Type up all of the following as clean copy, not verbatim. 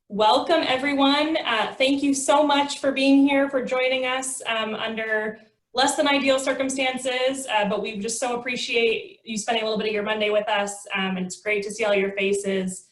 Welcome, everyone. Thank you so much for being here, for joining us under less than ideal circumstances, but we just so appreciate you spending a little bit of your Monday with us, and it's great to see all your faces.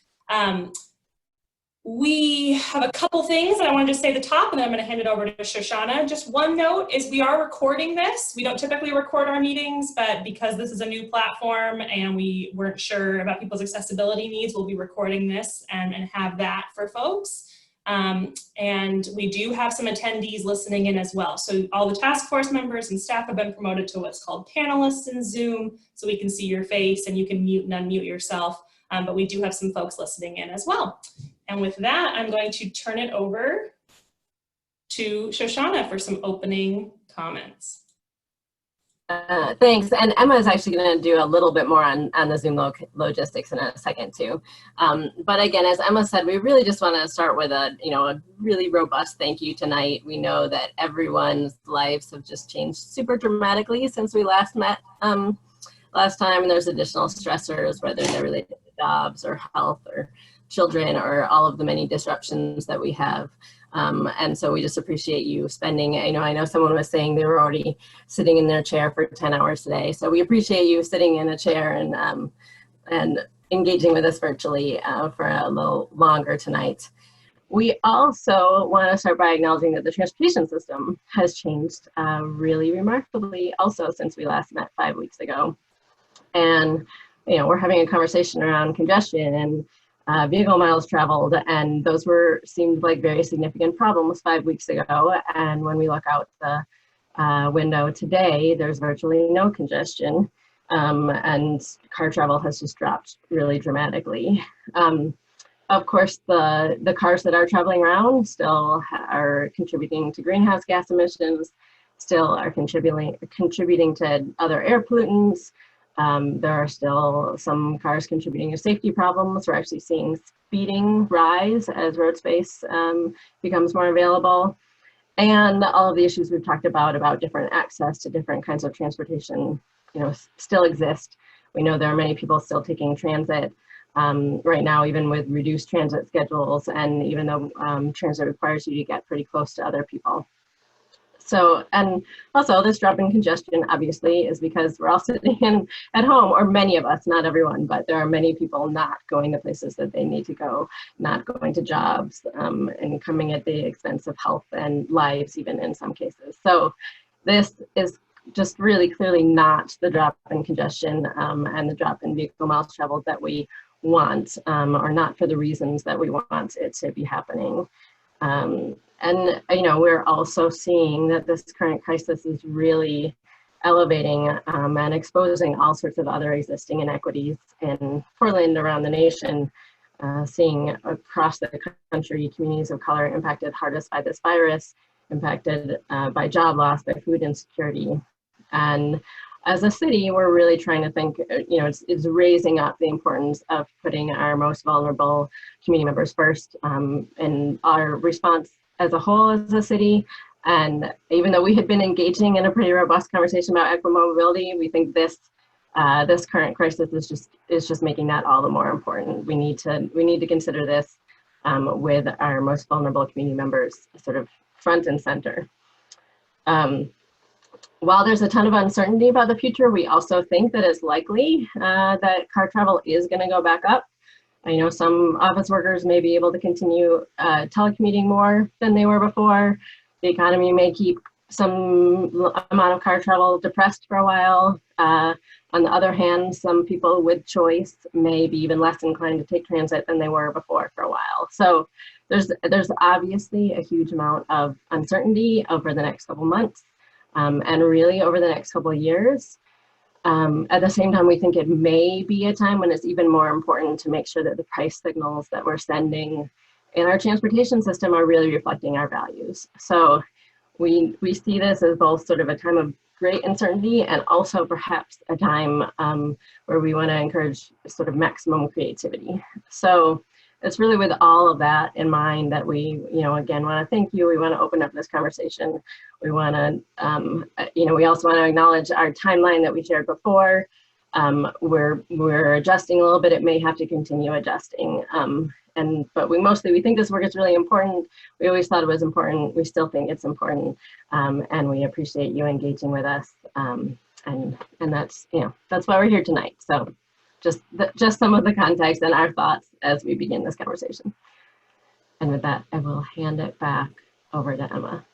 We have a couple things that I want to just say at the top, and then I'm going to hand it over to Shoshana. Just one note is we are recording this. We don't typically record our meetings, but because this is a new platform and we weren't sure about people's accessibility needs, we'll be recording this and have that for folks. And we do have some attendees listening in as well. So all the task force members and staff have been promoted to what's called panelists in Zoom, so we can see your face and you can mute and unmute yourself. But we do have some folks listening in as well. And with that, I'm going to turn it over to Shoshana for some opening comments. Thanks. And Emma is actually going to do a little bit more on the Zoom logistics in a second too. But again, as Emma said, we really just want to start with a really robust thank you tonight. We know that everyone's lives have just changed super dramatically since we last met last time, and there's additional stressors, whether they're related to jobs or health or children or all of the many disruptions that we have. And so we just appreciate you spending, I know someone was saying they were already sitting in their chair for 10 hours today. So we appreciate you sitting in a chair and engaging with us virtually for a little longer tonight. We also want to start by acknowledging that the transportation system has changed really remarkably also since we last met 5 weeks ago. And, we're having a conversation around congestion and vehicle miles traveled, and those seemed like very significant problems 5 weeks ago. And when we look out the window today, there's virtually no congestion, and car travel has just dropped really dramatically. Of course, the cars that are traveling around still are contributing to greenhouse gas emissions, still are contributing to other air pollutants. There are still some cars contributing to safety problems. We're actually seeing speeding rise as road space becomes more available. And all of the issues we've talked about different access to different kinds of transportation, still exist. We know there are many people still taking transit right now, even with reduced transit schedules, and even though transit requires you to get pretty close to other people. So, and also this drop in congestion obviously is because we're all sitting at home, or many of us, not everyone, but there are many people not going to places that they need to go, not going to jobs, and coming at the expense of health and lives even in some cases. So this is just really clearly not the drop in congestion and the drop in vehicle miles traveled that we want, or not for the reasons that we want it to be happening. And, we're also seeing that this current crisis is really elevating and exposing all sorts of other existing inequities in Portland, around the nation, seeing across the country communities of color impacted hardest by this virus, impacted by job loss, by food insecurity. And as a city, we're really trying to think, it's raising up the importance of putting our most vulnerable community members first in our response as a whole as a city. And even though we had been engaging in a pretty robust conversation about equitable mobility, we think this current crisis is just making that all the more important. We need to consider this with our most vulnerable community members sort of front and center. While there's a ton of uncertainty about the future, we also think that it's likely that car travel is going to go back up. I know some office workers may be able to continue telecommuting more than they were before. The economy may keep some amount of car travel depressed for a while. On the other hand, some people with choice may be even less inclined to take transit than they were before for a while. So there's obviously a huge amount of uncertainty over the next couple months, and really over the next couple of years. At the same time, we think it may be a time when it's even more important to make sure that the price signals that we're sending in our transportation system are really reflecting our values. So we see this as both sort of a time of great uncertainty and also perhaps a time where we want to encourage sort of maximum creativity. So it's really with all of that in mind that we, again, want to thank you. We want to open up this conversation. We want to, we also want to acknowledge our timeline that we shared before. We're adjusting a little bit. It may have to continue adjusting but we think this work is really important. We always thought it was important. We still think it's important, and we appreciate you engaging with us. And that's, that's why we're here tonight. So just some of the context and our thoughts as we begin this conversation. And with that, I will hand it back over to Emma.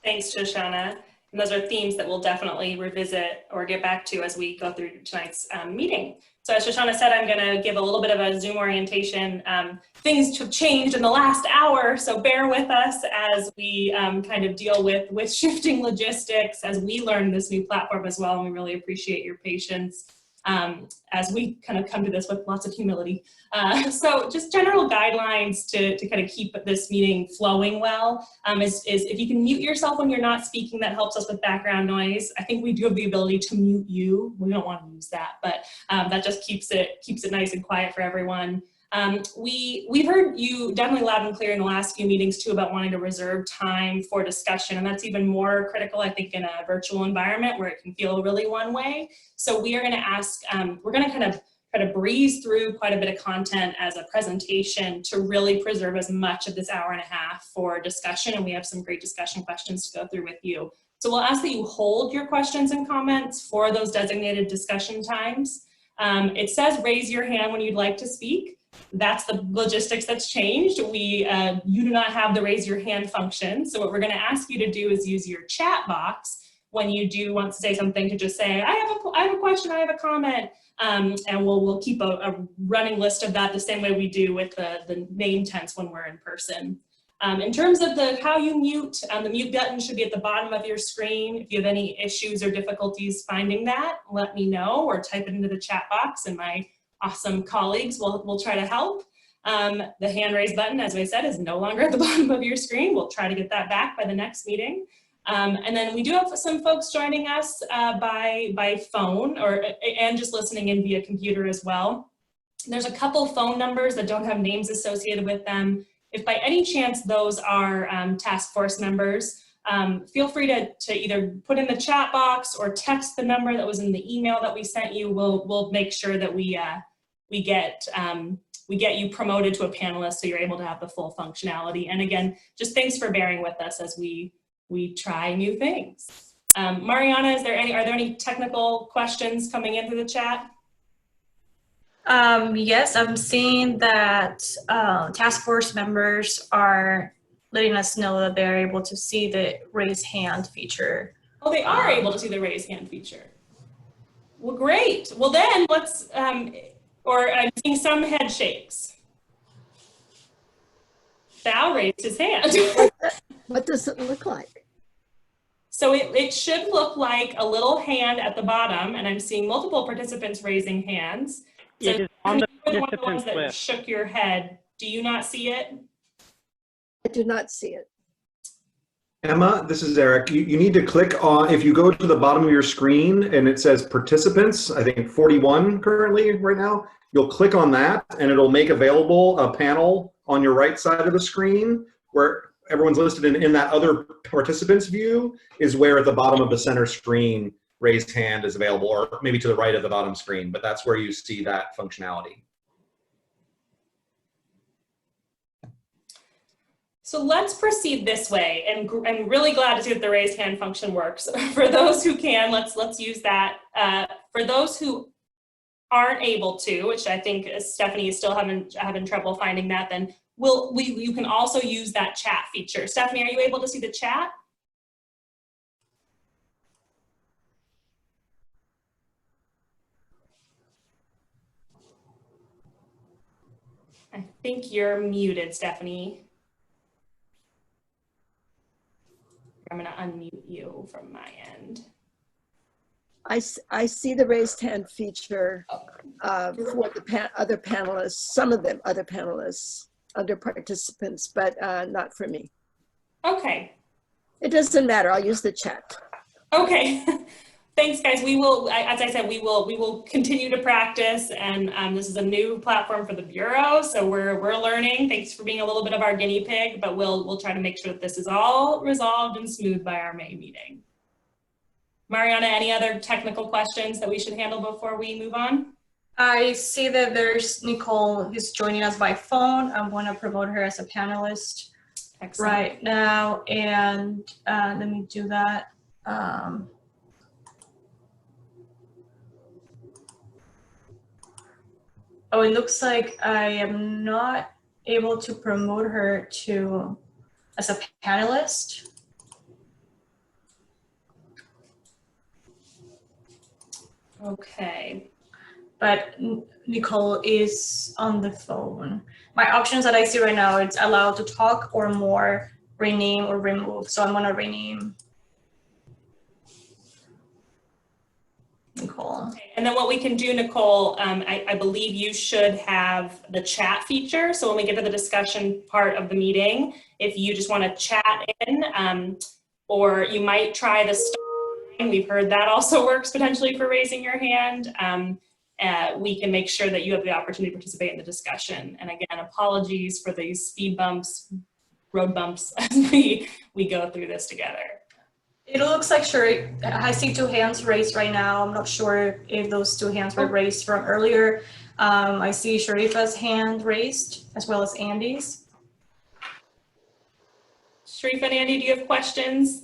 Thanks, Shoshana. And those are themes that we'll definitely revisit or get back to as we go through tonight's meeting. So as Shoshana said, I'm going to give a little bit of a Zoom orientation. Things have changed in the last hour, so bear with us as we kind of deal with shifting logistics as we learn this new platform as well. And we really appreciate your patience as we kind of come to this with lots of humility. So just general guidelines to kind of keep this meeting flowing well is if you can mute yourself when you're not speaking, that helps us with background noise. I think we do have the ability to mute you. We don't want to use that, but that just keeps it nice and quiet for everyone. We've heard you definitely loud and clear in the last few meetings too about wanting to reserve time for discussion, and that's even more critical, I think, in a virtual environment where it can feel really one way. So we are going to ask, we're going to kind of try to breeze through quite a bit of content as a presentation to really preserve as much of this hour and a half for discussion, and we have some great discussion questions to go through with you. So we'll ask that you hold your questions and comments for those designated discussion times. It says raise your hand when you'd like to speak. That's the logistics that's changed. You do not have the raise your hand function. So what we're going to ask you to do is use your chat box when you do want to say something, to just say, I have a question, I have a comment, and we'll keep a running list of that the same way we do with the name tense when we're in person. In terms of how you mute, the mute button should be at the bottom of your screen. If you have any issues or difficulties finding that, let me know or type it into the chat box and my awesome colleagues will try to help. The hand raise button, as I said, is no longer at the bottom of your screen. We'll try to get that back by the next meeting. And then we do have some folks joining us by phone and just listening in via computer as well. There's a couple phone numbers that don't have names associated with them. If by any chance those are task force members, feel free to either put in the chat box or text the number that was in the email that we sent you. We'll make sure that we get you promoted to a panelist so you're able to have the full functionality. And again, just thanks for bearing with us as we try new things. Mariana, are there any technical questions coming in through the chat? Yes, I'm seeing that task force members are letting us know that they're able to see the raise hand feature. Oh, they are able to see the raise hand feature. Well, great. Well, then let's, or I'm seeing some head shakes. Sal raised his hand. What does it look like? So it should look like a little hand at the bottom, and I'm seeing multiple participants raising hands. So It is on the you were one of the ones participants that list. shook your head. Do you not see it? I do not see it. Emma, this is Eric. You need to click on, if you go to the bottom of your screen and it says participants, I think 41 currently right now, you'll click on that and it'll make available a panel on your right side of the screen where everyone's listed in that other participants view is where at the bottom of the center screen raised hand is available, or maybe to the right of the bottom screen, but that's where you see that functionality. So let's proceed this way, and I'm really glad to see that the raise hand function works. For those who can, let's use that. For those who aren't able to, which I think Stephanie is still having trouble finding that, then you can also use that chat feature. Stephanie, are you able to see the chat? I think you're muted, Stephanie. I'm going to unmute you from my end. I see the raised hand feature for the other panelists, some of them other panelists, other participants, but not for me. Okay. It doesn't matter. I'll use the chat. Okay. Thanks, guys. We will, as I said, we will continue to practice, and this is a new platform for the Bureau, so we're learning. Thanks for being a little bit of our guinea pig, but we'll try to make sure that this is all resolved and smooth by our May meeting. Mariana, any other technical questions that we should handle before we move on? I see that there's Nicole who's joining us by phone. I'm going to promote her as a panelist Excellent. right now, and let me do that. Oh, it looks like I am not able to promote her as a panelist. Okay. But Nicole is on the phone. My options that I see right now, it's allowed to talk or more, rename or remove. So I'm gonna rename Nicole. Okay. And then what we can do, Nicole, I believe you should have the chat feature. So when we get to the discussion part of the meeting, if you just want to chat in, or you might try the star. We've heard that also works potentially for raising your hand. We can make sure that you have the opportunity to participate in the discussion. And again, apologies for these speed bumps, road bumps as we go through this together. It looks like I see 2 hands raised right now. I'm not sure if those 2 hands were raised from earlier. I see Sharifa's hand raised as well as Andy's. Sharif and Andy, do you have questions,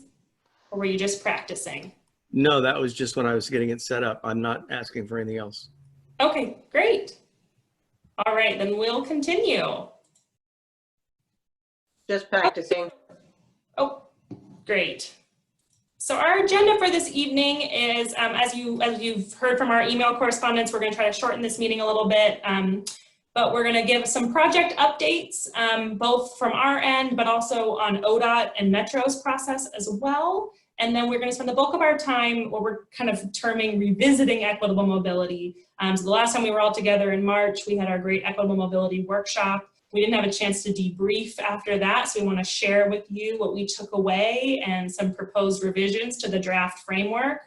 or were you just practicing? No, that was just when I was getting it set up. I'm not asking for anything else. Okay, great. All right, then we'll continue. Just practicing. Oh, great. So our agenda for this evening is, as you've heard from our email correspondence, we're going to try to shorten this meeting a little bit, but we're going to give some project updates, both from our end, but also on ODOT and Metro's process as well. And then we're going to spend the bulk of our time, what we're kind of terming revisiting equitable mobility. So the last time we were all together in March, we had our great equitable mobility workshop. We didn't have a chance to debrief after that, so we want to share with you what we took away and some proposed revisions to the draft framework,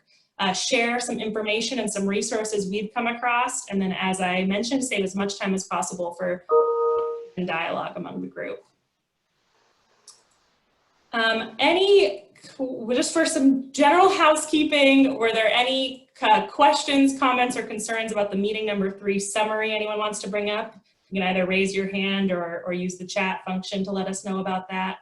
share some information and some resources we've come across, and then, as I mentioned, save as much time as possible for dialogue among the group. Just for some general housekeeping, were there any questions, comments, or concerns about the meeting number 3 summary anyone wants to bring up? You can either raise your hand or use the chat function to let us know about that.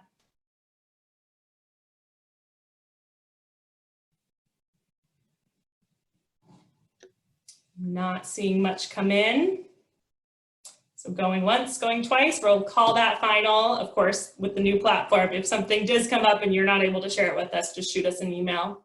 Not seeing much come in. So going once, going twice, we'll call that final. Of course, with the new platform, if something does come up and you're not able to share it with us, just shoot us an email.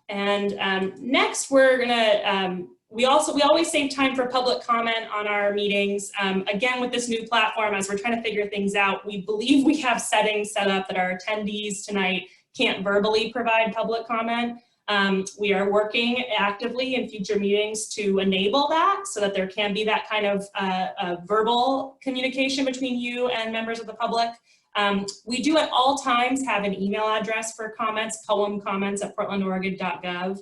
And next, we're gonna, we always save time for public comment on our meetings. Again, with this new platform, as we're trying to figure things out, we believe we have settings set up that our attendees tonight can't verbally provide public comment. We are working actively in future meetings to enable that so that there can be that kind of verbal communication between you and members of the public. We do at all times have an email address for comments, poemcomments@portlandoregon.gov.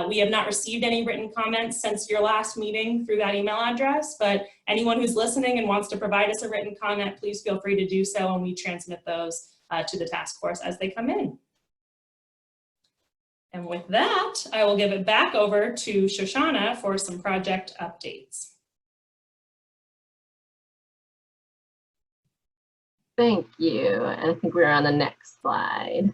We have not received any written comments since your last meeting through that email address, but anyone who's listening and wants to provide us a written comment, please feel free to do so, and we transmit those to the task force as they come in. And with that, I will give it back over to Shoshana for some project updates. Thank you. And I think we're on the next slide.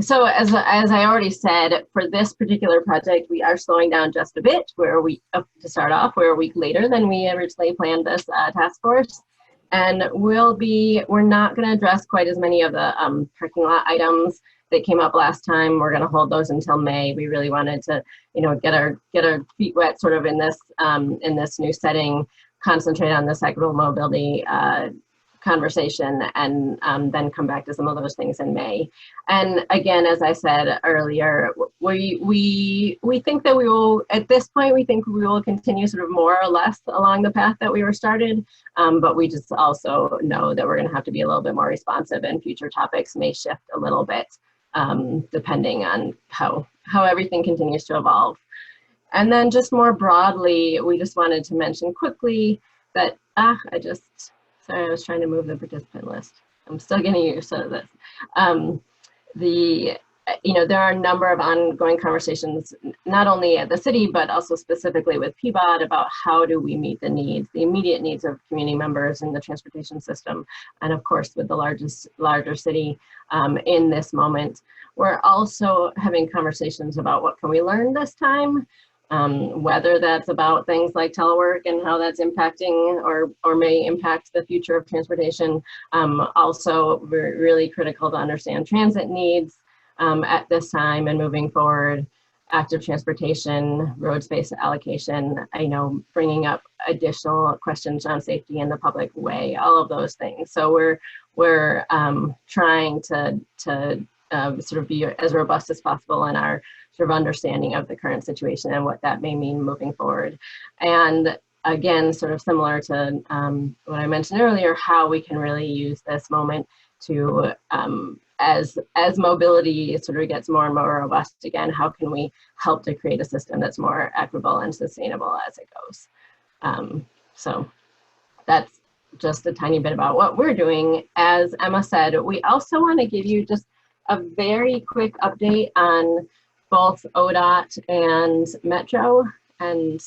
So as I already said, for this particular project, we are slowing down just a bit. To start off, we're a week later than we originally planned this task force. And we're not going to address quite as many of the parking lot items that came up last time. We're going to hold those until May. We really wanted to, get our feet wet sort of in this new setting, concentrate on this equitable mobility conversation, and then come back to some of those things in May. And again, as I said earlier, we think that we will, at this point, we think we will continue sort of more or less along the path that we were started, but we just also know that we're going to have to be a little bit more responsive, and future topics may shift a little bit depending on how everything continues to evolve. And then just more broadly, we just wanted to mention quickly that, sorry, I was trying to move the participant list. I'm still getting used to this. you know, there are a number of ongoing conversations, not only at the city, but also specifically with PBOT about how do we meet the needs, the immediate needs of community members in the transportation system, and of course with the larger city in this moment. We're also having conversations about what can we learn this time, whether that's about things like telework and how that's impacting or may impact the future of transportation. Also, we're really critical to understand transit needs at this time and moving forward, active transportation, road space allocation, you know, bringing up additional questions on safety in the public way, all of those things. So we're trying to sort of be as robust as possible in our sort of understanding of the current situation and what that may mean moving forward. And again, sort of similar to what I mentioned earlier, how we can really use this moment to, as mobility sort of gets more and more robust again, how can we help to create a system that's more equitable and sustainable as it goes? So that's just a tiny bit about what we're doing. As Emma said, we also want to give you just a very quick update on both ODOT and Metro, and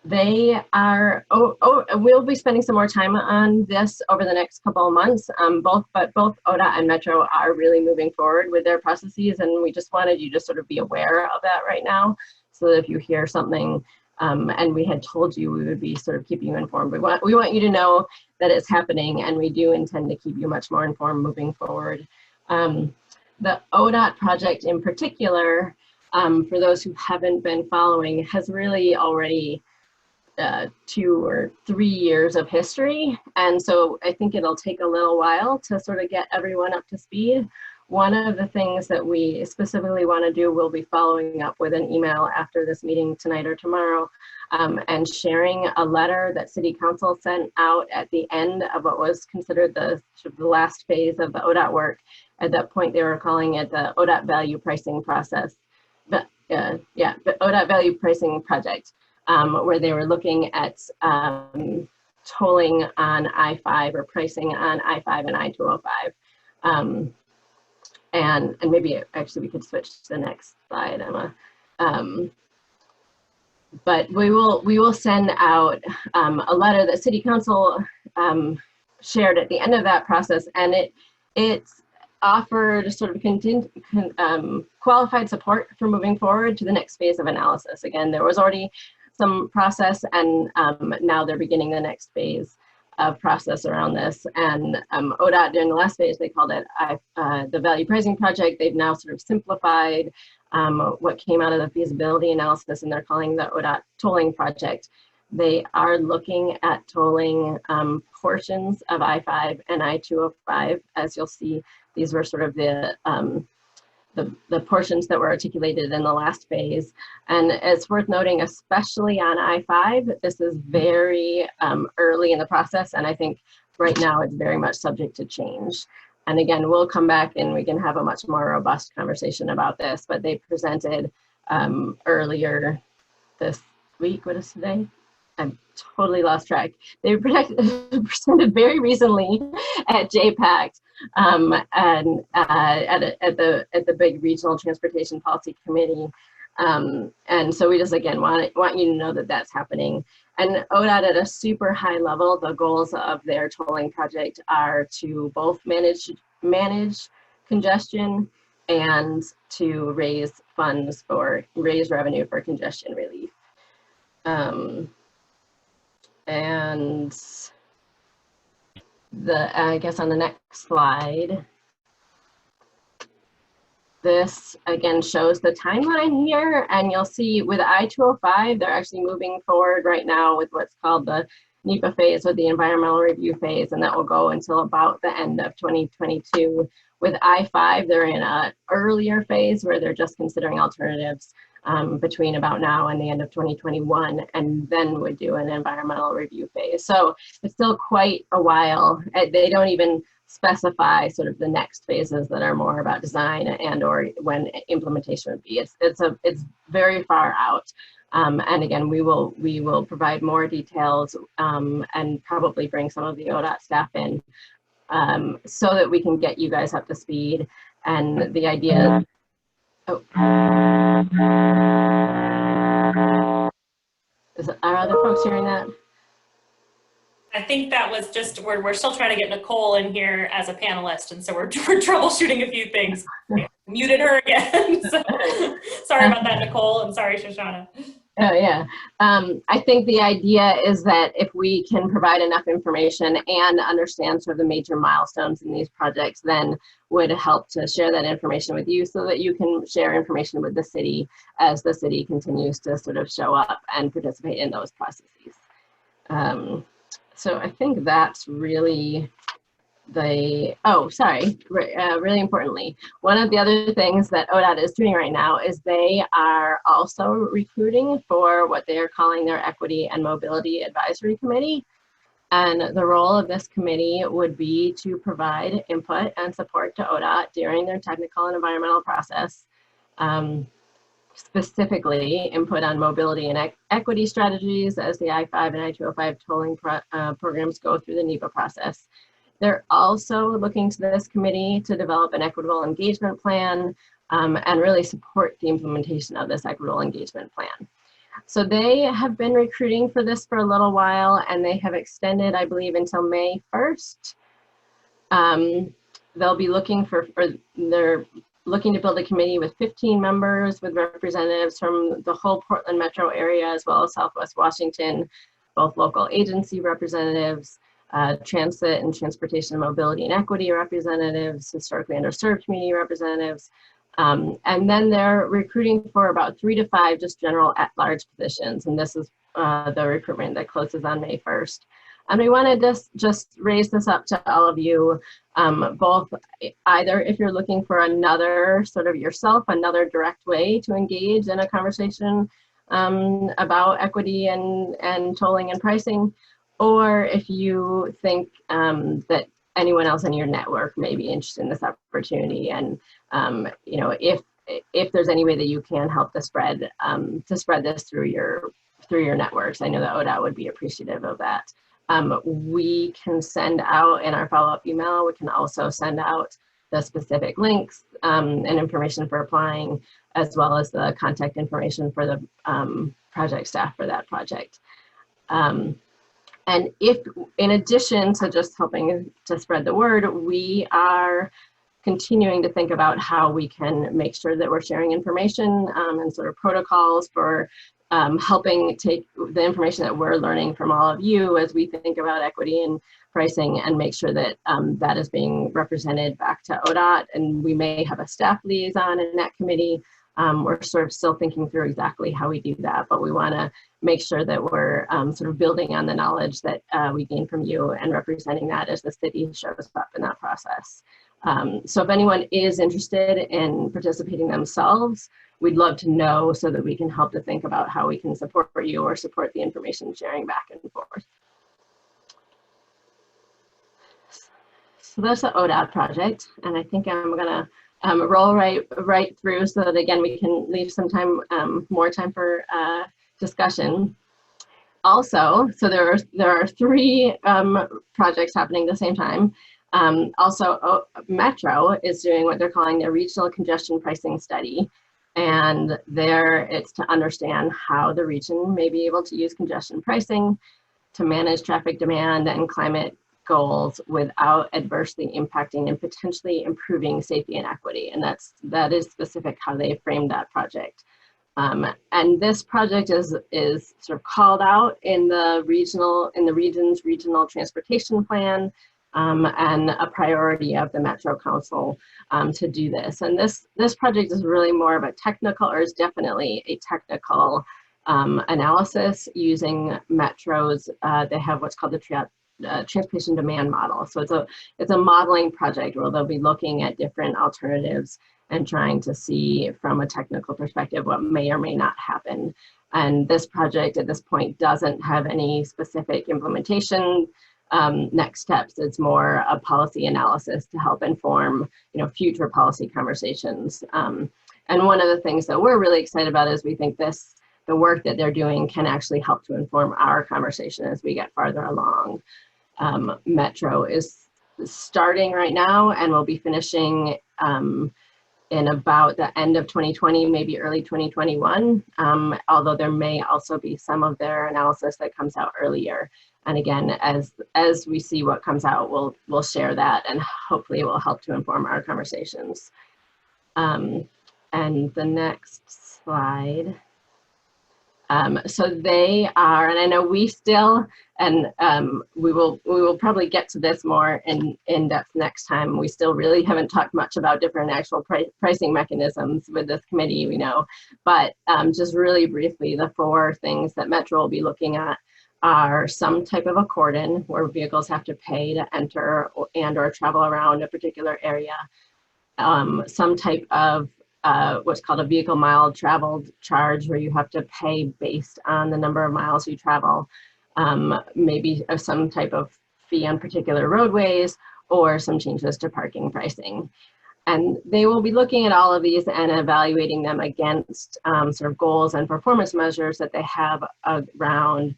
they are, we'll be spending some more time on this over the next couple of months, but both ODOT and Metro are really moving forward with their processes, and we just wanted you to sort of be aware of that right now, so that if you hear something, and we had told you, we would be sort of keeping you informed. We want you to know that it's happening, and we do intend to keep you much more informed moving forward. The ODOT project in particular, for those who haven't been following, has really already 2 or 3 years of history. And so I think it'll take a little while to sort of get everyone up to speed. One of the things that we specifically want to do, we'll be following up with an email after this meeting tonight or tomorrow, and sharing a letter that City Council sent out at the end of what was considered the last phase of the ODOT work. At that point, they were calling it the ODOT value pricing process. But the ODOT value pricing project, where they were looking at tolling on I-5 or pricing on I-5 and I-205. And maybe actually we could switch to the next slide, Emma. But we will send out a letter that City Council shared at the end of that process, and it's offered sort of qualified support for moving forward to the next phase of analysis. Again, there was already some process, and now they're beginning the next phase of process around this. And ODOT, during the last phase, they called it the value pricing project. They've now sort of simplified what came out of the feasibility analysis, and they're calling the ODOT tolling project. They are looking at tolling portions of I-5 and I-205. As you'll see, these were sort of the portions that were articulated in the last phase. And it's worth noting, especially on I-5, this is very early in the process, and I think right now it's very much subject to change. And again, we'll come back and we can have a much more robust conversation about this, but they presented earlier this week, what is today? I've totally lost track. They presented very recently at JPAC and at the big Regional Transportation Policy Committee. And so we just, again, want you to know that that's happening. And ODOT at a super high level, the goals of their tolling project are to both manage congestion and to raise revenue for congestion relief. And I guess on the next slide, this again shows the timeline here, and you'll see with I-205, they're actually moving forward right now with what's called the NEPA phase, or the environmental review phase, and that will go until about the end of 2022. With I-5, they're in an earlier phase where they're just considering alternatives between about now and the end of 2021, and then would do an environmental review phase. So it's still quite a while. They don't even specify sort of the next phases that are more about design and or when implementation would be. It's very far out. And again, we will provide more details and probably bring some of the ODOT staff in so that we can get you guys up to speed. And the idea, oh, are other folks hearing that? I think that was just, we're still trying to get Nicole in here as a panelist, and so we're troubleshooting a few things. Muted her again. So, sorry about that, Nicole, and sorry, Shoshana. Oh, yeah. I think the idea is that if we can provide enough information and understand sort of the major milestones in these projects, then would help to share that information with you so that you can share information with the city as the city continues to sort of show up and participate in those processes. So I think that's really really importantly, one of the other things that ODOT is doing right now is they are also recruiting for what they are calling their Equity and Mobility Advisory Committee. And the role of this committee would be to provide input and support to ODOT during their technical and environmental process. Specifically input on mobility and equity strategies as the I-5 and I-205 tolling programs go through the NEPA process. They're also looking to this committee to develop an equitable engagement plan and really support the implementation of this equitable engagement plan. So they have been recruiting for this for a little while, and they have extended, I believe, until May 1st. They'll be looking they're looking to build a committee with 15 members with representatives from the whole Portland metro area as well as Southwest Washington, both local agency representatives, transit and transportation mobility and equity representatives, historically underserved community representatives. And then they're recruiting for about 3 to 5 just general at-large positions. And this is the recruitment that closes on May 1st. And we wanted to just raise this up to all of you, both either if you're looking for another sort of another direct way to engage in a conversation about equity and tolling and pricing, or if you think that anyone else in your network may be interested in this opportunity, and you know, if there's any way that you can help to spread this through your networks, I know that ODOT would be appreciative of that. We can send out in our follow-up email, we can also send out the specific links and information for applying, as well as the contact information for the project staff for that project. And if, in addition to just helping to spread the word, we are continuing to think about how we can make sure that we're sharing information and sort of protocols for helping take the information that we're learning from all of you as we think about equity and pricing and make sure that that is being represented back to ODOT. And we may have a staff liaison in that committee. We're sort of still thinking through exactly how we do that, but we want to make sure that we're sort of building on the knowledge that we gain from you and representing that as the city shows up in that process. So if anyone is interested in participating themselves, we'd love to know so that we can help to think about how we can support you or support the information sharing back and forth. So that's the ODOT project, and I think I'm gonna roll right through so that again we can leave some time, more time for discussion. Also, so there are 3 projects happening at the same time. Also, Metro is doing what they're calling their regional congestion pricing study. And there it's to understand how the region may be able to use congestion pricing to manage traffic demand and climate goals without adversely impacting and potentially improving safety and equity. And that is specific how they framed that project. And this project is sort of called out in the region's regional transportation plan. And a priority of the Metro Council to do this. And this project is really more of a technical, or is definitely a technical analysis using Metro's, they have what's called the transportation demand model. So it's a modeling project where they'll be looking at different alternatives and trying to see from a technical perspective what may or may not happen. And this project at this point doesn't have any specific implementation next steps. It's more a policy analysis to help inform, future policy conversations. And one of the things that we're really excited about is we think the work that they're doing can actually help to inform our conversation as we get farther along. Metro is starting right now, and we'll be finishing in about the end of 2020, maybe early 2021, although there may also be some of their analysis that comes out earlier. And again, as we see what comes out, we'll share that, and hopefully it will help to inform our conversations. And the next slide. So they are, and I know we still, and we will probably get to this more in depth next time. We still really haven't talked much about different actual pricing mechanisms with this committee, we know. But just really briefly, the 4 things that Metro will be looking at are some type of accordion where vehicles have to pay to enter or travel around a particular area. Some type of what's called a vehicle mile traveled charge, where you have to pay based on the number of miles you travel, maybe some type of fee on particular roadways, or some changes to parking pricing. And they will be looking at all of these and evaluating them against sort of goals and performance measures that they have around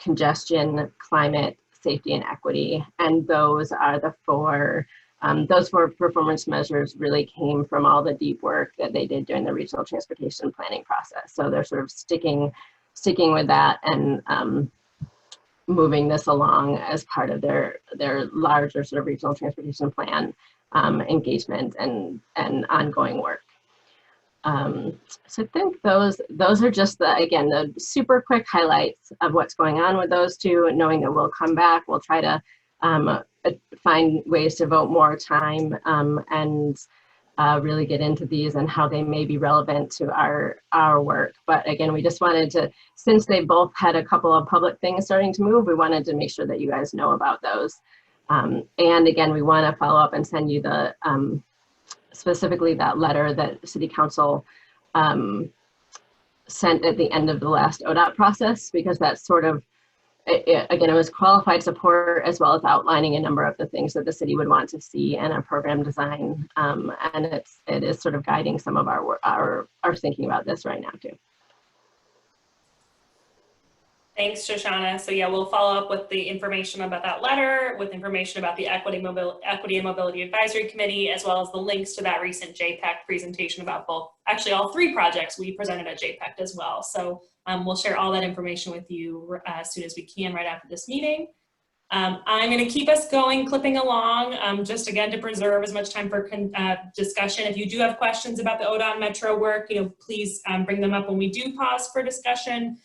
congestion, climate, safety, and equity. And those are the 4 those 4 performance measures really came from all the deep work that they did during the regional transportation planning process. So they're sort of sticking with that and moving this along as part of their larger sort of regional transportation plan engagement and ongoing work. So I think those are just the super quick highlights of what's going on with those 2, knowing that we'll come back. We'll try to find ways to devote more time and really get into these and how they may be relevant to our work. But again, we just wanted to, since they both had a couple of public things starting to move, we wanted to make sure that you guys know about those. And again, we want to follow up and send you the specifically that letter that City Council sent at the end of the last ODOT process, because that's sort of, again, it was qualified support as well as outlining a number of the things that the city would want to see in a program design. And it is sort of guiding some of our thinking about this right now too. Thanks, Shoshana. So yeah, we'll follow up with the information about that letter, with information about the Equity and Mobility Advisory Committee, as well as the links to that recent JPEC presentation about actually all 3 projects we presented at JPEC as well. So we'll share all that information with you as soon as we can right after this meeting. I'm going to keep us going, clipping along, just again to preserve as much time for discussion. If you do have questions about the ODOT Metro work, please bring them up when we do pause for discussion,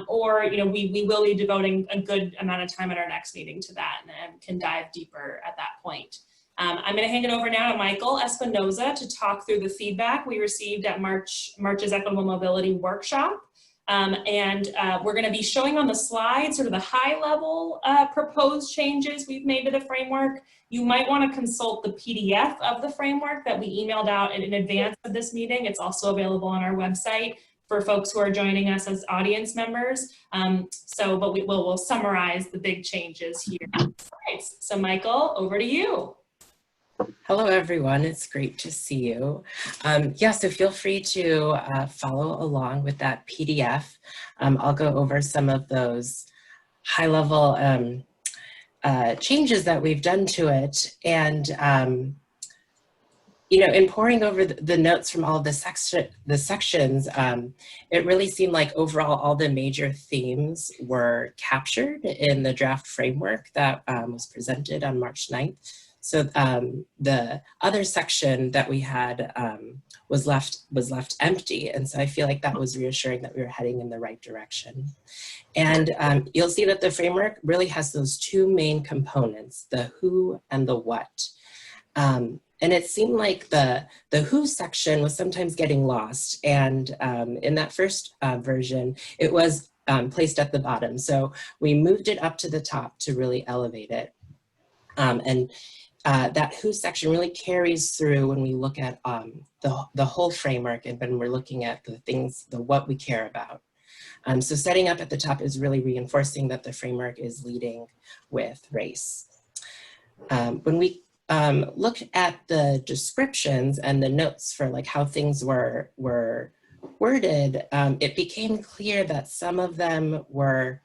or we will be devoting a good amount of time at our next meeting to that, and can dive deeper at that point. I'm going to hand it over now to Michael Espinoza to talk through the feedback we received at March's Equitable Mobility Workshop. We're going to be showing on the slide sort of the high level proposed changes we've made to the framework. You might want to consult the PDF of the framework that we emailed out in advance of this meeting. It's also available on our website for folks who are joining us as audience members. But we'll summarize the big changes here. So Michael, over to you. Hello, everyone. It's great to see you. So feel free to follow along with that PDF. I'll go over some of those high-level changes that we've done to it. And, in poring over the notes from all the sections, it really seemed like overall all the major themes were captured in the draft framework that was presented on March 9th. So the other section that we had was left empty. And so I feel like that was reassuring that we were heading in the right direction. And you'll see that the framework really has those 2 main components, the who and the what. And it seemed like the who section was sometimes getting lost. And in that first version, it was placed at the bottom. So we moved it up to the top to really elevate it. That who section really carries through when we look at the whole framework, and when we're looking at the things, the what we care about. So setting up at the top is really reinforcing that the framework is leading with race. When we look at the descriptions and the notes for like how things were worded, it became clear that some of them were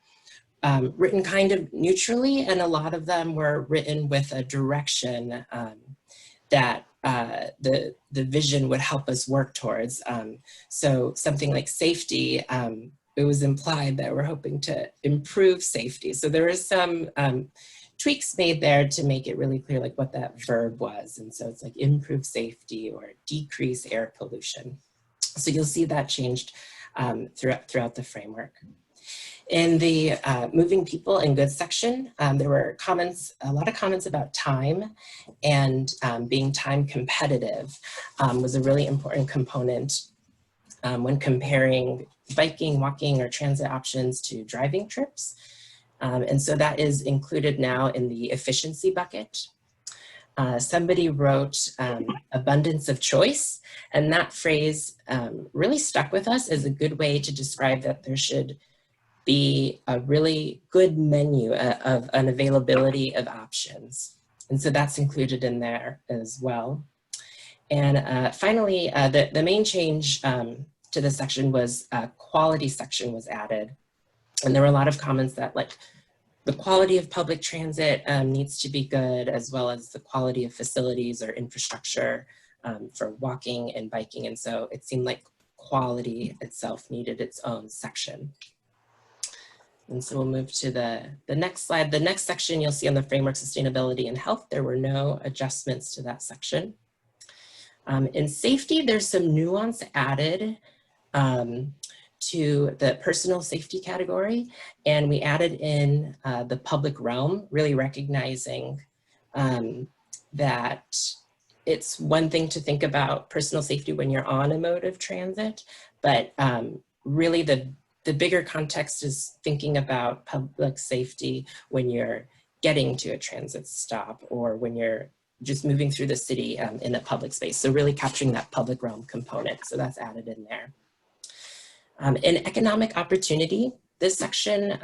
written kind of neutrally, and a lot of them were written with a direction that the vision would help us work towards. So something like safety, it was implied that we're hoping to improve safety. So there was some tweaks made there to make it really clear like what that verb was. And so it's like improve safety or decrease air pollution. So you'll see that changed throughout the framework. In the moving people and goods section, there were a lot of comments about time, and being time competitive was a really important component when comparing biking, walking, or transit options to driving trips. And so that is included now in the efficiency bucket. Somebody wrote abundance of choice, and that phrase really stuck with us as a good way to describe that there should be a really good menu of an availability of options. And so that's included in there as well. And finally, the main change to this section was quality section was added. And there were a lot of comments that like the quality of public transit needs to be good, as well as the quality of facilities or infrastructure for walking and biking. And so it seemed like quality itself needed its own section. And so we'll move to the next slide. The next section you'll see on the framework, sustainability and health. There were no adjustments to that section. In safety, there's some nuance added to the personal safety category, and we added in the public realm, really recognizing that it's one thing to think about personal safety when you're on a mode of transit, but really the bigger context is thinking about public safety when you're getting to a transit stop or when you're just moving through the city in a public space. So really capturing that public realm component. So that's added in there. In economic opportunity, this section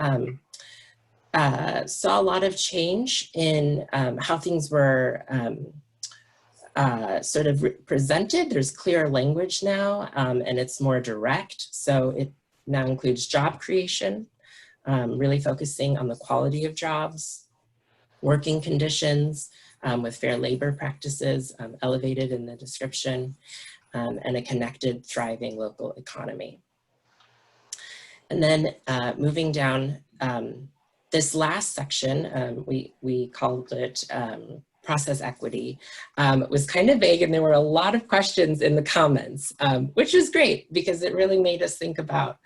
saw a lot of change in how things were sort of presented. There's clearer language now, and it's more direct. So it now includes job creation, really focusing on the quality of jobs, working conditions with fair labor practices elevated in the description, and a connected, thriving local economy. And then moving down, this last section, we called it process equity, was kind of vague, and there were a lot of questions in the comments, which was great because it really made us think about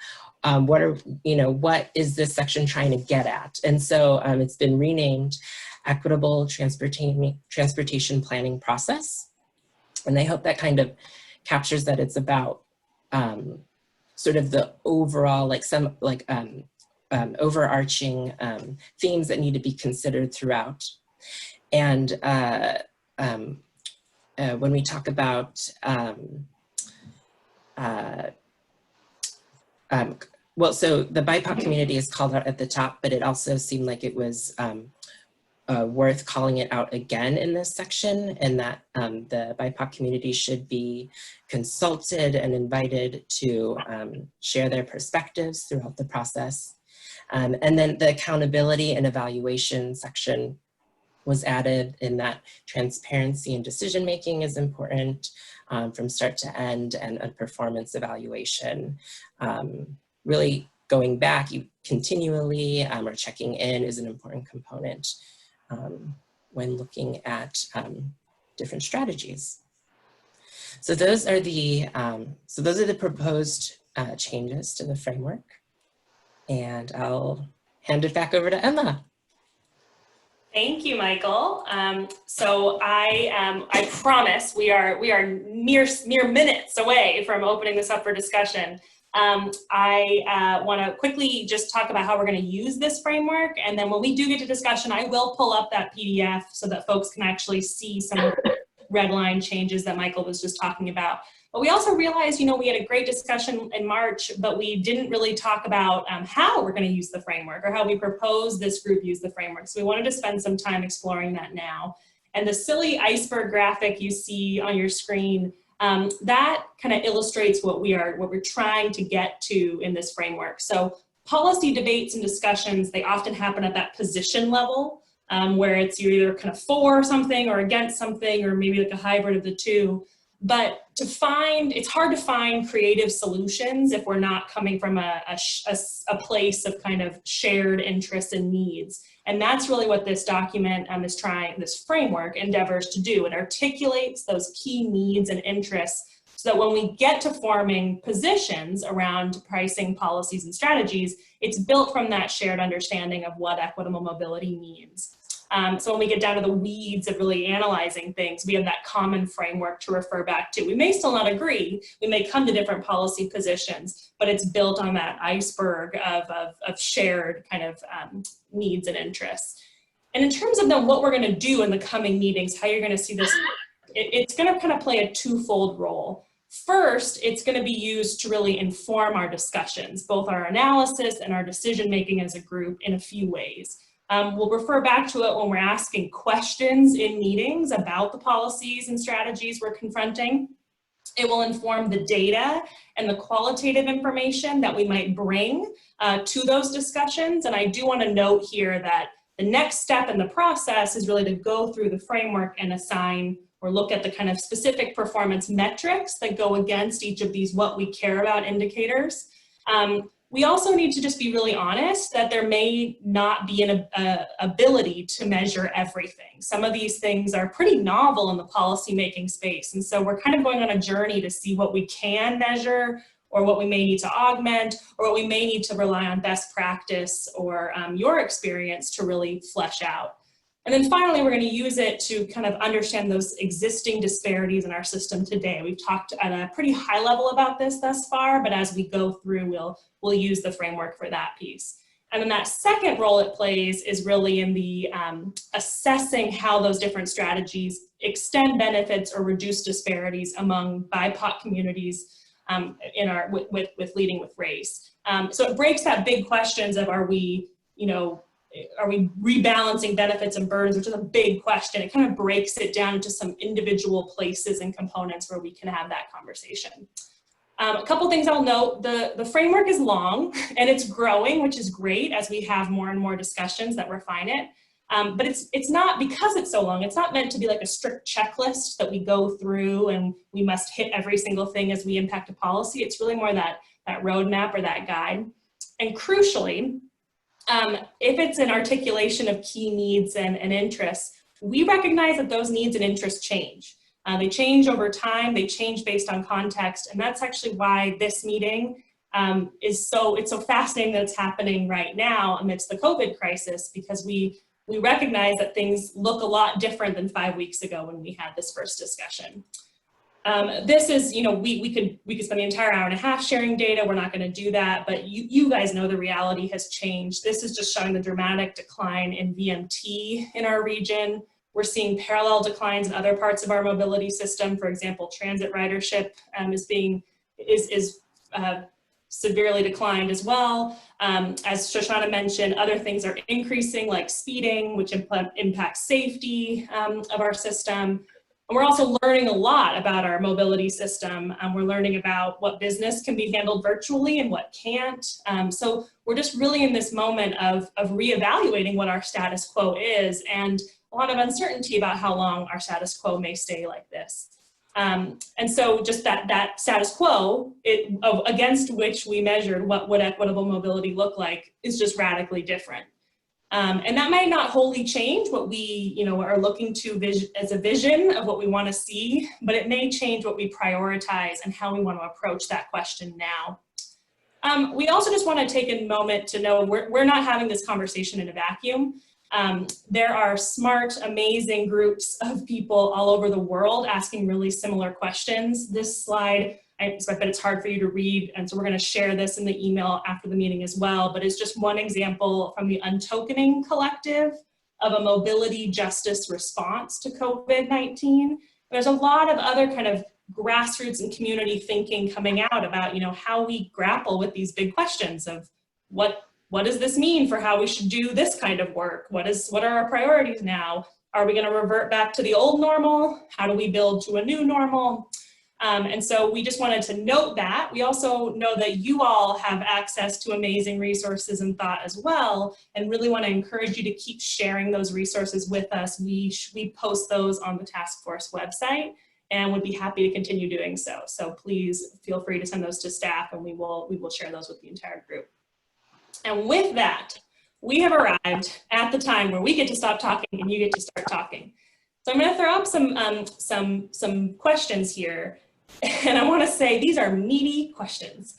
what is this section trying to get at? And so it's been renamed Equitable Transportation Planning Process. And I hope that kind of captures that it's about sort of the overall, overarching themes that need to be considered throughout. And when we talk about, so the BIPOC community is called out at the top, but it also seemed like it was worth calling it out again in this section, and that the BIPOC community should be consulted and invited to share their perspectives throughout the process. And then the accountability and evaluation section was added in that transparency and decision-making is important from start to end, and a performance evaluation. Really going back continually or checking in is an important component when looking at different strategies. So those are the proposed changes to the framework. And I'll hand it back over to Emma. Thank you, Michael. So I promise we are mere minutes away from opening this up for discussion. I want to quickly just talk about how we're going to use this framework, and then when we do get to discussion, I will pull up that PDF so that folks can actually see some of the red line changes that Michael was just talking about. But we also realized, we had a great discussion in March, but we didn't really talk about how we're going to use the framework or how we propose this group use the framework. So we wanted to spend some time exploring that now. And the silly iceberg graphic you see on your screen, that kind of illustrates what we're trying to get to in this framework. So policy debates and discussions, they often happen at that position level, where it's you're either kind of for something or against something, or maybe like a hybrid of the two. But it's hard to find creative solutions if we're not coming from a place of kind of shared interests and needs. And that's really what this document this framework endeavors to do. It articulates those key needs and interests so that when we get to forming positions around pricing policies and strategies, it's built from that shared understanding of what equitable mobility means. So when we get down to the weeds of really analyzing things, we have that common framework to refer back to. We may still not agree, we may come to different policy positions, but it's built on that iceberg of shared kind of needs and interests. And in terms of then what we're gonna do in the coming meetings, how you're gonna see this, it's gonna kind of play a twofold role. First, it's gonna be used to really inform our discussions, both our analysis and our decision-making as a group in a few ways. We'll refer back to it when we're asking questions in meetings about the policies and strategies we're confronting. It will inform the data and the qualitative information that we might bring to those discussions. And I do want to note here that the next step in the process is really to go through the framework and assign or look at the kind of specific performance metrics that go against each of these what we care about indicators. We also need to just be really honest that there may not be an ability to measure everything. Some of these things are pretty novel in the policymaking space. And so we're kind of going on a journey to see what we can measure, or what we may need to augment, or what we may need to rely on best practice or your experience to really flesh out. And then finally, we're going to use it to kind of understand those existing disparities in our system today. We've talked at a pretty high level about this thus far, but as we go through, we'll use the framework for that piece. And then that second role it plays is really in the assessing how those different strategies extend benefits or reduce disparities among BIPOC communities with leading with race. So it breaks that big questions of are we rebalancing benefits and burdens, which is a big question. It kind of breaks it down into some individual places and components where we can have that conversation. A couple things I'll note, the framework is long and it's growing, which is great as we have more and more discussions that refine it. But it's not, because it's so long, it's not meant to be like a strict checklist that we go through and we must hit every single thing as we impact a policy. It's really more that roadmap or that guide. And crucially, if it's an articulation of key needs and interests, we recognize that those needs and interests change. They change over time, they change based on context, and that's actually why this meeting it's so fascinating that it's happening right now amidst the COVID crisis, because we recognize that things look a lot different than 5 weeks ago when we had this first discussion. This is, we could spend the entire hour and a half sharing data. We're not going to do that, but you guys know the reality has changed. This is just showing the dramatic decline in VMT in our region. We're seeing parallel declines in other parts of our mobility system. For example, transit ridership is severely declined as well. As Shoshana mentioned, other things are increasing, like speeding, which impacts safety of our system. And we're also learning a lot about our mobility system. We're learning about what business can be handled virtually and what can't. So we're just really in this moment of reevaluating what our status quo is, and a lot of uncertainty about how long our status quo may stay like this. And so just that status quo against which we measured what would equitable mobility look like is just radically different. And that might not wholly change what we are looking to as a vision of what we want to see, but it may change what we prioritize and how we want to approach that question now. We also just want to take a moment to know we're not having this conversation in a vacuum. There are smart, amazing groups of people all over the world asking really similar questions. This slide, I expect that it's hard for you to read, and so we're going to share this in the email after the meeting as well, but it's just one example from the Untokening Collective of a mobility justice response to COVID-19. There's a lot of other kind of grassroots and community thinking coming out about, how we grapple with these big questions of what does this mean for how we should do this kind of work? What are our priorities now? Are we going to revert back to the old normal? How do we build to a new normal? And so we just wanted to note that. We also know that you all have access to amazing resources and thought as well, and really want to encourage you to keep sharing those resources with us. We post those on the task force website and would be happy to continue doing so. So please feel free to send those to staff, and we will share those with the entire group. And with that, we have arrived at the time where we get to stop talking and you get to start talking. So I'm going to throw up some questions here. And I want to say these are meaty questions.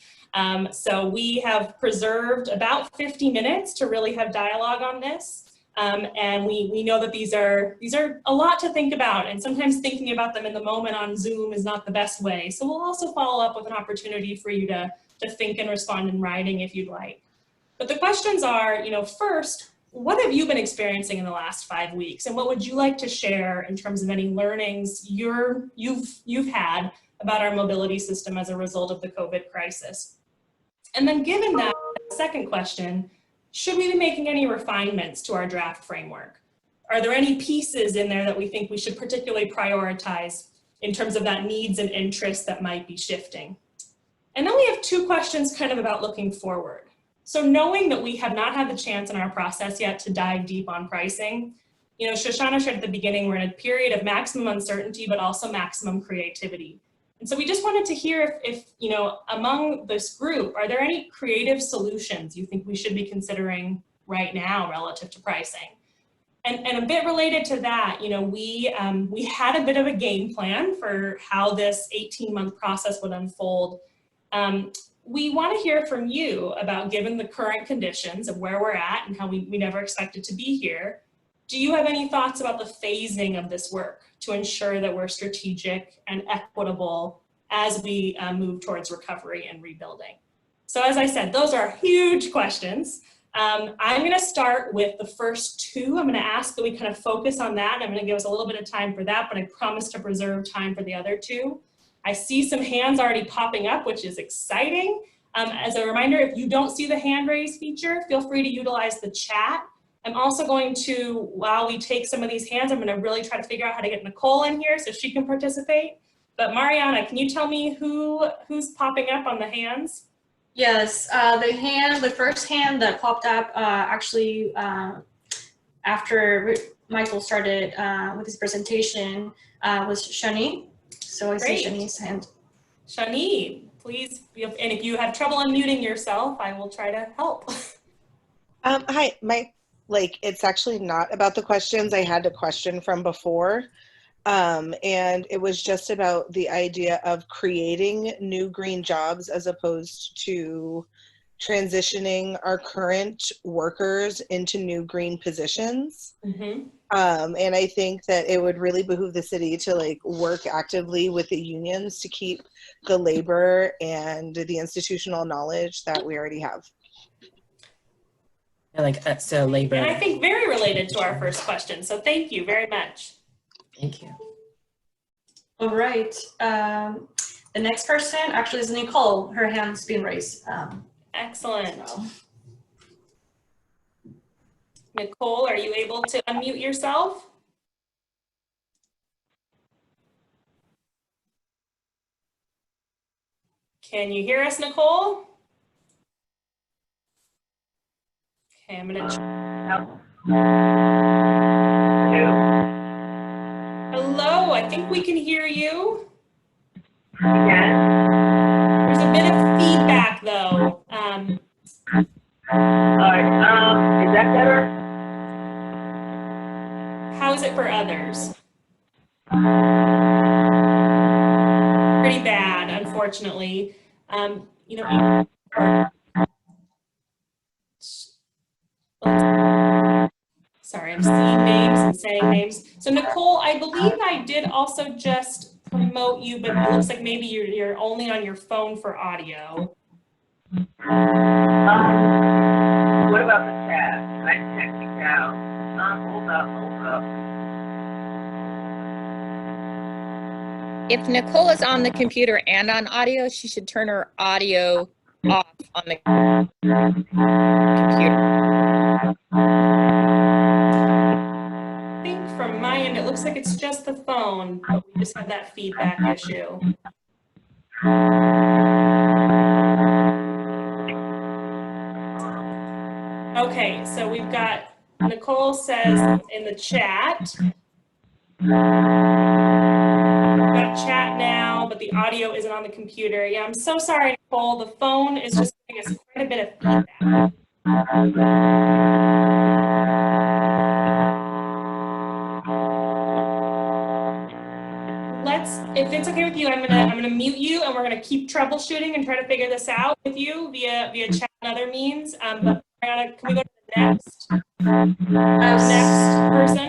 So we have preserved about 50 minutes to really have dialogue on this. And we know that these are a lot to think about, and sometimes thinking about them in the moment on Zoom is not the best way. So we'll also follow up with an opportunity for you to think and respond in writing if you'd like. But the questions are, first, what have you been experiencing in the last 5 weeks? And what would you like to share in terms of any learnings you've had about our mobility system as a result of the COVID crisis? And then given that, second question, should we be making any refinements to our draft framework? Are there any pieces in there that we think we should particularly prioritize in terms of that needs and interests that might be shifting? And then we have 2 questions kind of about looking forward. So knowing that we have not had the chance in our process yet to dive deep on pricing, Shoshana shared at the beginning, we're in a period of maximum uncertainty, but also maximum creativity. And so we just wanted to hear if among this group, are there any creative solutions you think we should be considering right now relative to pricing? And a bit related to that, we had a bit of a game plan for how this 18-month process would unfold. We want to hear from you about, given the current conditions of where we're at and how we never expected to be here, do you have any thoughts about the phasing of this work to ensure that we're strategic and equitable as we move towards recovery and rebuilding? So as I said, those are huge questions. I'm going to start with the first 2. I'm going to ask that we kind of focus on that. I'm going to give us a little bit of time for that, but I promise to preserve time for the other 2. I see some hands already popping up, which is exciting. As a reminder, if you don't see the hand raise feature, feel free to utilize the chat. I'm also going to, while we take some of these hands, I'm going to really try to figure out how to get Nicole in here so she can participate. But Mariana, can you tell me who's popping up on the hands? Yes, the first hand that popped up actually after Michael started with his presentation was Shani. So I see Shani's hand. Shani, please, and if you have trouble unmuting yourself, I will try to help. Hi, it's actually not about the questions. I had a question from before, and it was just about the idea of creating new green jobs as opposed to transitioning our current workers into new green positions. Mm-hmm. And I think that it would really behoove the city to work actively with the unions to keep the labor and the institutional knowledge that we already have. So labor. And I think very related to our first question. So thank you very much. Thank you. All right. The next person actually is Nicole. Her hand's been raised. Excellent. Nicole, are you able to unmute yourself? Can you hear us, Nicole? Okay, I'm gonna. Hello, I think we can hear you. There's a bit of feedback though. Is that better? How is it for others? Pretty bad, unfortunately. Sorry, I'm seeing names and saying names. So Nicole, I believe I did also just promote you, but it looks like maybe you're only on your phone for audio. What about the chat? I checked it out. Hold up. If Nicole is on the computer and on audio, she should turn her audio off on the computer. I think from my end, it looks like it's just the phone, but we just have that feedback issue. Okay, so we've got, Nicole says in the chat, we've got chat now, but the audio isn't on the computer. Yeah, I'm so sorry, Nicole. The phone is just giving us quite a bit of feedback. If it's okay with you, I'm gonna mute you, and we're gonna keep troubleshooting and try to figure this out with you via chat and other means. But Mariana, can we go to the next person?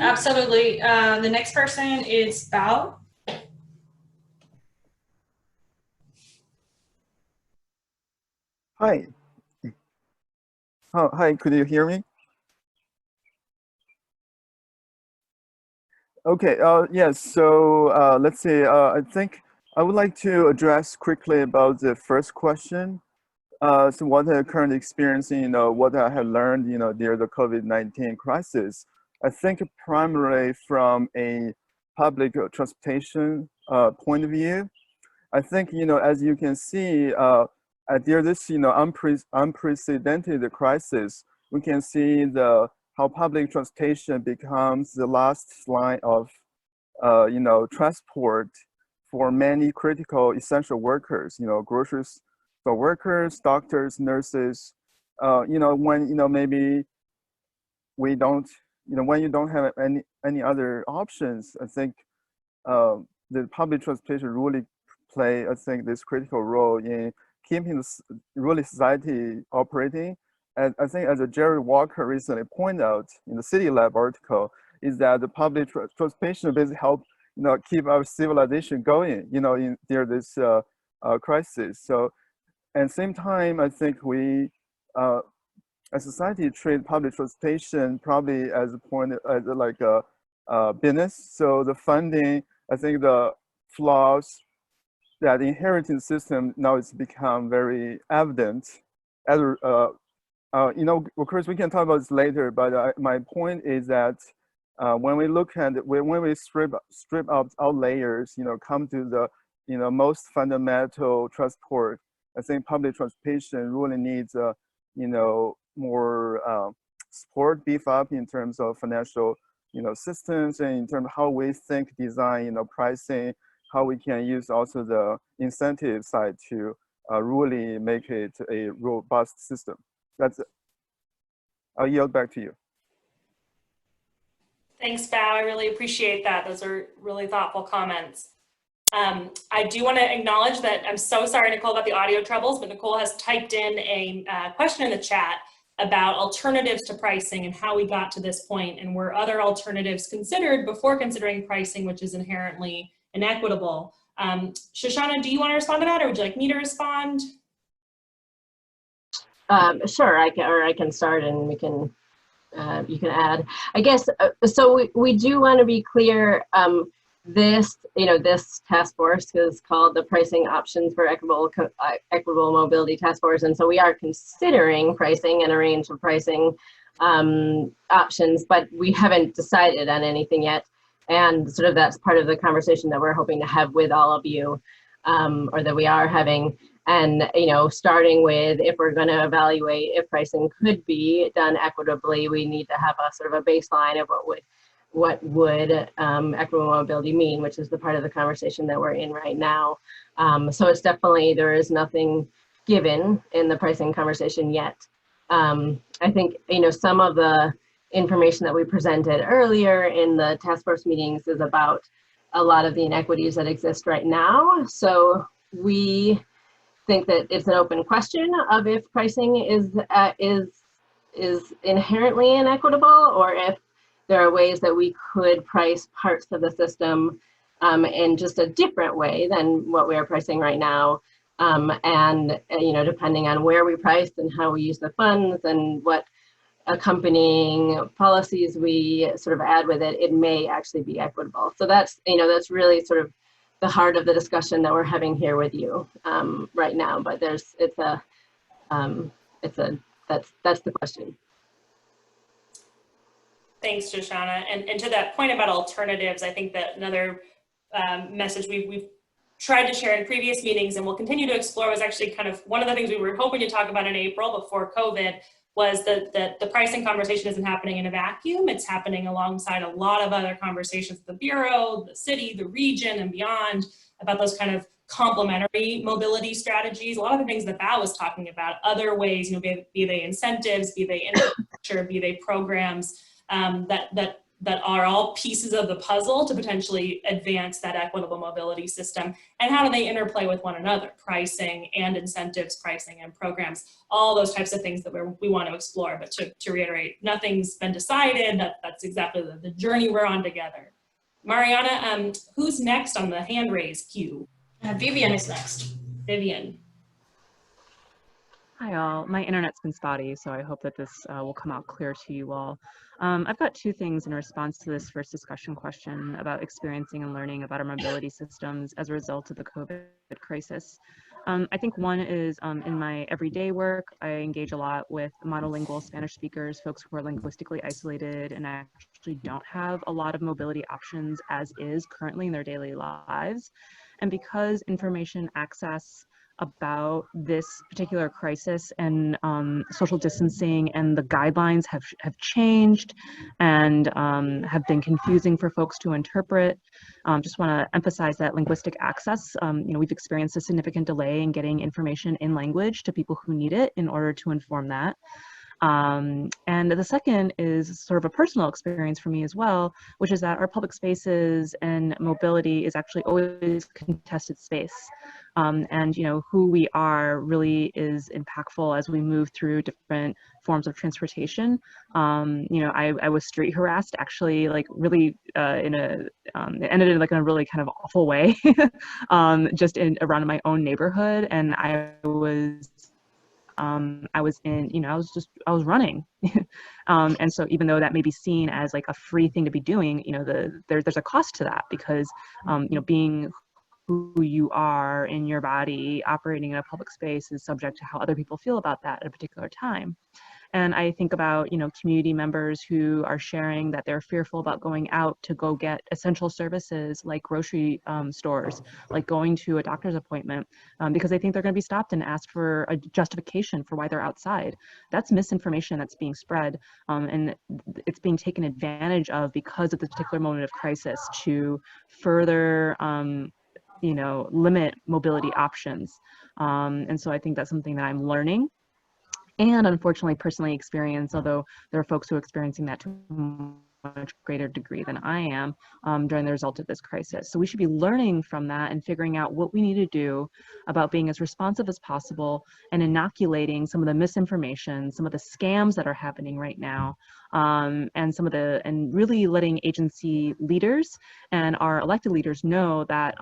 Absolutely. The next person is Bao. Hi. Oh, hi, could you hear me? Okay, yes, so let's see, I think I would like to address quickly about the first question. So what I'm currently experiencing, what I have learned, during the COVID-19 crisis. I think primarily from a public transportation point of view. I think, as you can see, during this, unprecedented crisis, we can see how public transportation becomes the last line of, transport for many critical essential workers, grocery store workers, doctors, nurses, when, maybe we don't, when you don't have any other options, I think the public transportation really play, I think, this critical role in keeping really society operating. And I think, as Jerry Walker recently pointed out in the City Lab article, is that the public transportation basically help, keep our civilization going, during this crisis. So, at the same time, I think we, as society, treat public transportation probably as a point, as like a business. So the funding, I think the flaws that the inheritance system now has become very evident. As of course, we can talk about this later, but my point is that when we look at it, when we strip out layers, come to the most fundamental transport, I think public transportation really needs more support, beef up in terms of financial systems, and in terms of how we think, design, pricing, how we can use also the incentive side to really make it a robust system. That's it. I'll yield back to you. Thanks, Bao. I really appreciate that. Those are really thoughtful comments. I do want to acknowledge that I'm so sorry, Nicole, about the audio troubles, but Nicole has typed in a question in the chat about alternatives to pricing and how we got to this point, and were other alternatives considered before considering pricing, which is inherently inequitable. Shoshana, do you want to respond to that, or would you like me to respond? Sure, I can start, and we can you can add. I guess so. We do want to be clear. This task force is called the Pricing Options for Equitable Mobility Task Force, and so we are considering pricing and a range of pricing options, but we haven't decided on anything yet. And sort of that's part of the conversation that we're hoping to have with all of you, or that we are having. And starting with, if we're going to evaluate if pricing could be done equitably, we need to have a sort of a baseline of what would equitable mobility mean, which is the part of the conversation that we're in right now. So it's definitely, there is nothing given in the pricing conversation yet. I think, some of the information that we presented earlier in the task force meetings is about a lot of the inequities that exist right now. So we think that it's an open question of if pricing is inherently inequitable, or if there are ways that we could price parts of the system in just a different way than what we are pricing right now. And depending on where we price and how we use the funds and what accompanying policies we sort of add with it, it may actually be equitable. So that's that's really sort of the heart of the discussion that we're having here with you right now. But that's the question. Thanks, Shoshana. And to that point about alternatives, I think that another message we've tried to share in previous meetings and will continue to explore was actually kind of one of the things we were hoping to talk about in April before COVID was that the pricing conversation isn't happening in a vacuum. It's happening alongside a lot of other conversations with the Bureau, the city, the region, and beyond about those kind of complementary mobility strategies. A lot of the things that Bao was talking about, other ways, you know, be they incentives, be they infrastructure, be they programs that are all pieces of the puzzle to potentially advance that equitable mobility system. And how do they interplay with one another? Pricing and incentives, pricing and programs, all those types of things that we want to explore. But to reiterate, nothing's been decided. That's exactly the journey we're on together. Mariana, who's next on the hand raise queue? Vivian is next. Vivian. Hi all, my internet's been spotty, so I hope that this will come out clear to you all. I've got two things in response to this first discussion question about experiencing and learning about our mobility systems as a result of the COVID crisis. I think one is in my everyday work, I engage a lot with monolingual Spanish speakers, folks who are linguistically isolated and actually don't have a lot of mobility options as is currently in their daily lives. And because information access about this particular crisis and social distancing and the guidelines have changed and have been confusing for folks to interpret. Just want to emphasize that linguistic access, you know, we've experienced a significant delay in getting information in language to people who need it in order to inform that. And the second is sort of a personal experience for me as well, which is that our public spaces and mobility is actually always contested space. And, you know, who we are really is impactful as we move through different forms of transportation. You know, I was street harassed actually, like really it ended in like in a really kind of awful way, just around my own neighborhood. And I was in, you know, I was running. And so even though that may be seen as like a free thing to be doing, you know, there's a cost to that because, you know, being who you are in your body, operating in a public space is subject to how other people feel about that at a particular time. And I think about, you know, community members who are sharing that they're fearful about going out to go get essential services like grocery stores, like going to a doctor's appointment, because they think they're going to be stopped and asked for a justification for why they're outside. That's misinformation that's being spread, and it's being taken advantage of because of this particular moment of crisis to further you know, limit mobility options. And so I think that's something that I'm learning and unfortunately personally experience, although there are folks who are experiencing that to a much greater degree than I am during the result of this crisis. So we should be learning from that and figuring out what we need to do about being as responsive as possible and inoculating some of the misinformation, some of the scams that are happening right now, and really letting agency leaders and our elected leaders know that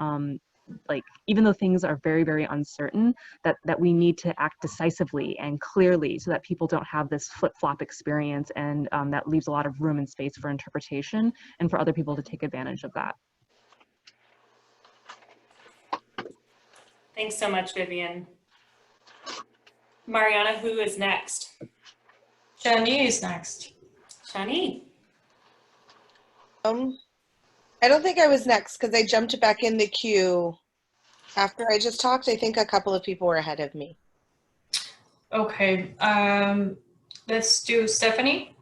like, even though things are very, very uncertain, that we need to act decisively and clearly so that people don't have this flip-flop experience, and that leaves a lot of room and space for interpretation and for other people to take advantage of that. Thanks so much, Vivian. Mariana, who is next? Shani is next. Shani. I don't think I was next because I jumped back in the queue after I just talked. I think a couple of people were ahead of me. Okay, let's do Stephanie.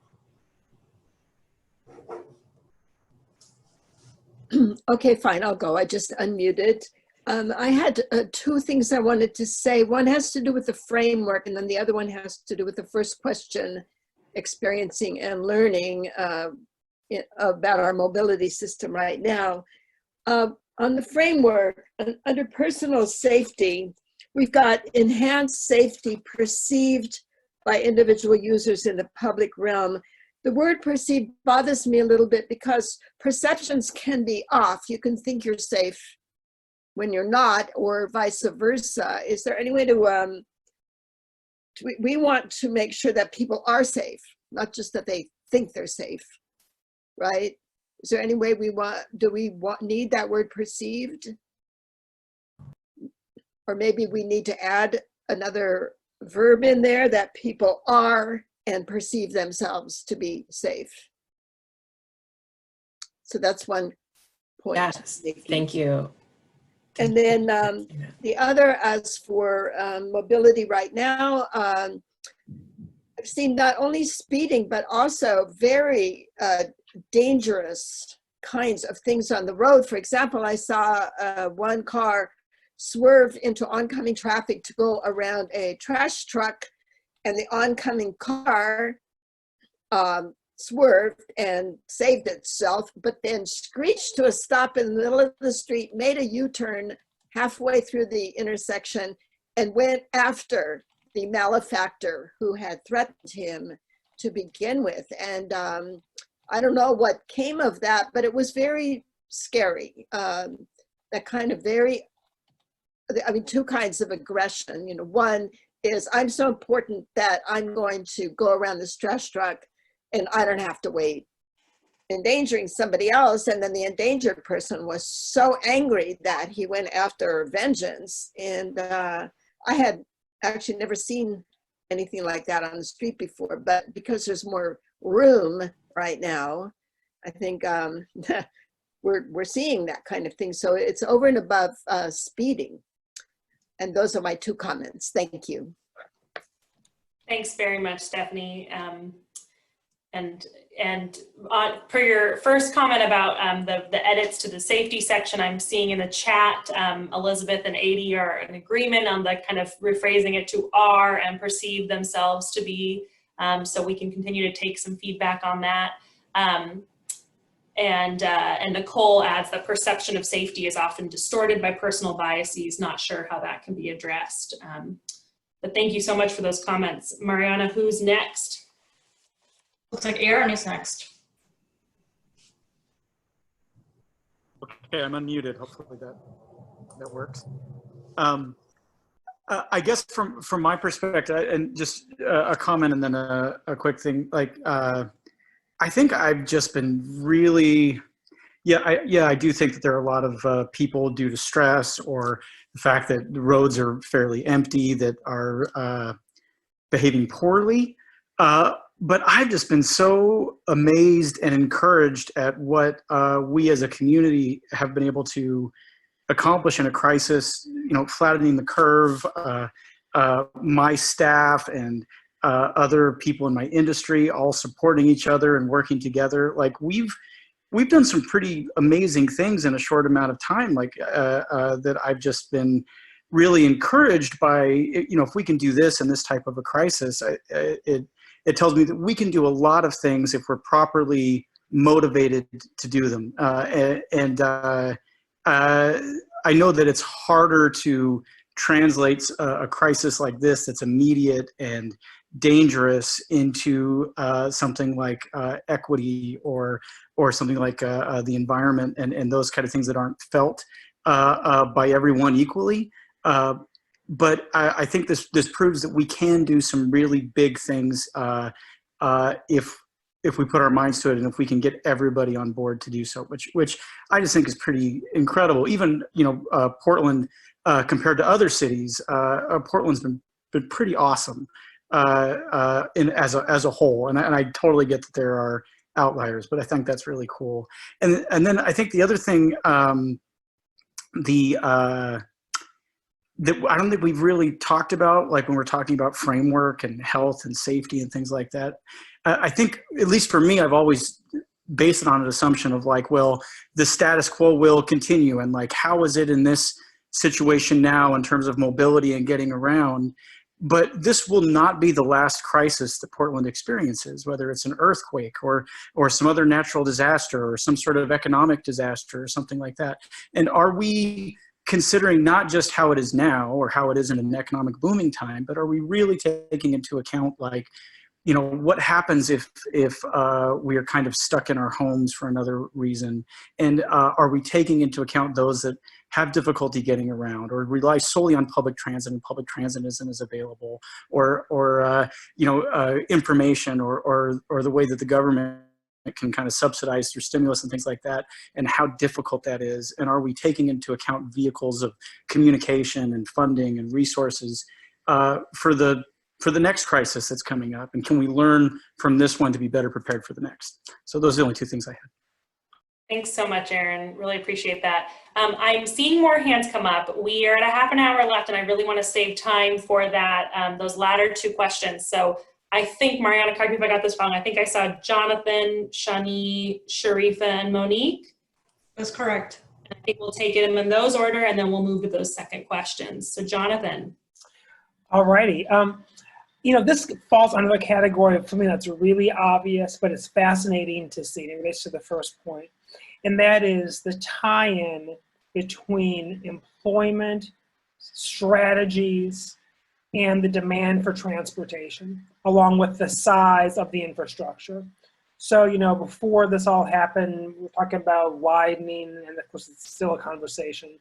Okay, fine, I'll go. I just unmuted. I had two things I wanted to say. One has to do with the framework, and then the other one has to do with the first question, experiencing and learning about our mobility system right now. On the framework, under personal safety, we've got enhanced safety perceived by individual users in the public realm. The word perceived bothers me a little bit because perceptions can be off. You can think you're safe when you're not, or vice versa. Is there any way to, we want to make sure that people are safe, not just that they think they're safe, right? Is there any way need that word perceived? Or maybe we need to add another verb in there, that people are and perceive themselves to be safe. So that's one point. Yes, thank you. And then the other, as for mobility right now, I've seen not only speeding, but also very dangerous kinds of things on the road. For example, I saw one car swerve into oncoming traffic to go around a trash truck, and the oncoming car swerved and saved itself, but then screeched to a stop in the middle of the street, made a U-turn halfway through the intersection, and went after the malefactor who had threatened him to begin with. And I don't know what came of that, but it was very scary. That kind of very, I mean, two kinds of aggression. You know, one is, I'm so important that I'm going to go around this trash truck and I don't have to wait, endangering somebody else. And then the endangered person was so angry that he went after vengeance. And I had actually never seen anything like that on the street before, but because there's more room right now, I think we're seeing that kind of thing. So it's over and above speeding. And those are my two comments. Thank you. Thanks very much, Stephanie. And per your first comment about the edits to the safety section, I'm seeing in the chat, Elizabeth and Adi are in agreement on the kind of rephrasing it to are and perceive themselves to be, so we can continue to take some feedback on that. And Nicole adds that perception of safety is often distorted by personal biases, not sure how that can be addressed. But thank you so much for those comments. Mariana, who's next? Looks like Aaron is next. Okay, I'm unmuted. Hopefully that works. I guess from my perspective, and just a comment and then a quick thing, like I think I've just been really, I do think that there are a lot of people due to stress or the fact that the roads are fairly empty that are behaving poorly. But I've just been so amazed and encouraged at what we as a community have been able to accomplish in a crisis, you know, flattening the curve, my staff and other people in my industry all supporting each other and working together. Like we've done some pretty amazing things in a short amount of time, like that I've just been really encouraged by. You know, if we can do this in this type of a crisis, it tells me that we can do a lot of things if we're properly motivated to do them. I know that it's harder to translate a crisis like this that's immediate and dangerous into something like equity or something like the environment and those kind of things that aren't felt by everyone equally. But I think this proves that we can do some really big things if we put our minds to it and if we can get everybody on board to do so, which I just think is pretty incredible. Even, you know, Portland compared to other cities, Portland's been pretty awesome as a whole. And I totally get that there are outliers, but I think that's really cool. And then I think the other thing, that I don't think we've really talked about, like when we're talking about framework and health and safety and things like that. I think, at least for me, I've always based it on an assumption of like, well, the status quo will continue. And like, how is it in this situation now in terms of mobility and getting around? But this will not be the last crisis that Portland experiences, whether it's an earthquake or some other natural disaster or some sort of economic disaster or something like that. And are we considering not just how it is now or how it is in an economic booming time, but are we really taking into account, like, you know, what happens if we are kind of stuck in our homes for another reason? And are we taking into account those that have difficulty getting around or rely solely on public transit and public transit isn't as available, or you know, information or the way that the government can kind of subsidize through stimulus and things like that, and how difficult that is? And are we taking into account vehicles of communication and funding and resources for the next crisis that's coming up? And can we learn from this one to be better prepared for the next? So those are the only two things I had. Thanks so much, Erin. Really appreciate that. I'm seeing more hands come up. We are at a half an hour left, and I really want to save time for that, those latter two questions. So I think, Mariana, correct me if I got this wrong, I think I saw Jonathan, Shani, Sharifa, and Monique. That's correct. I think we'll take them in those order, and then we'll move to those second questions. So Jonathan. All righty. You know, this falls under the category of something that's really obvious, but it's fascinating to see. It relates to the first point, and that is the tie-in between employment strategies and the demand for transportation, along with the size of the infrastructure. So, you know, before this all happened, we were talking about widening, and of course it's still a conversation,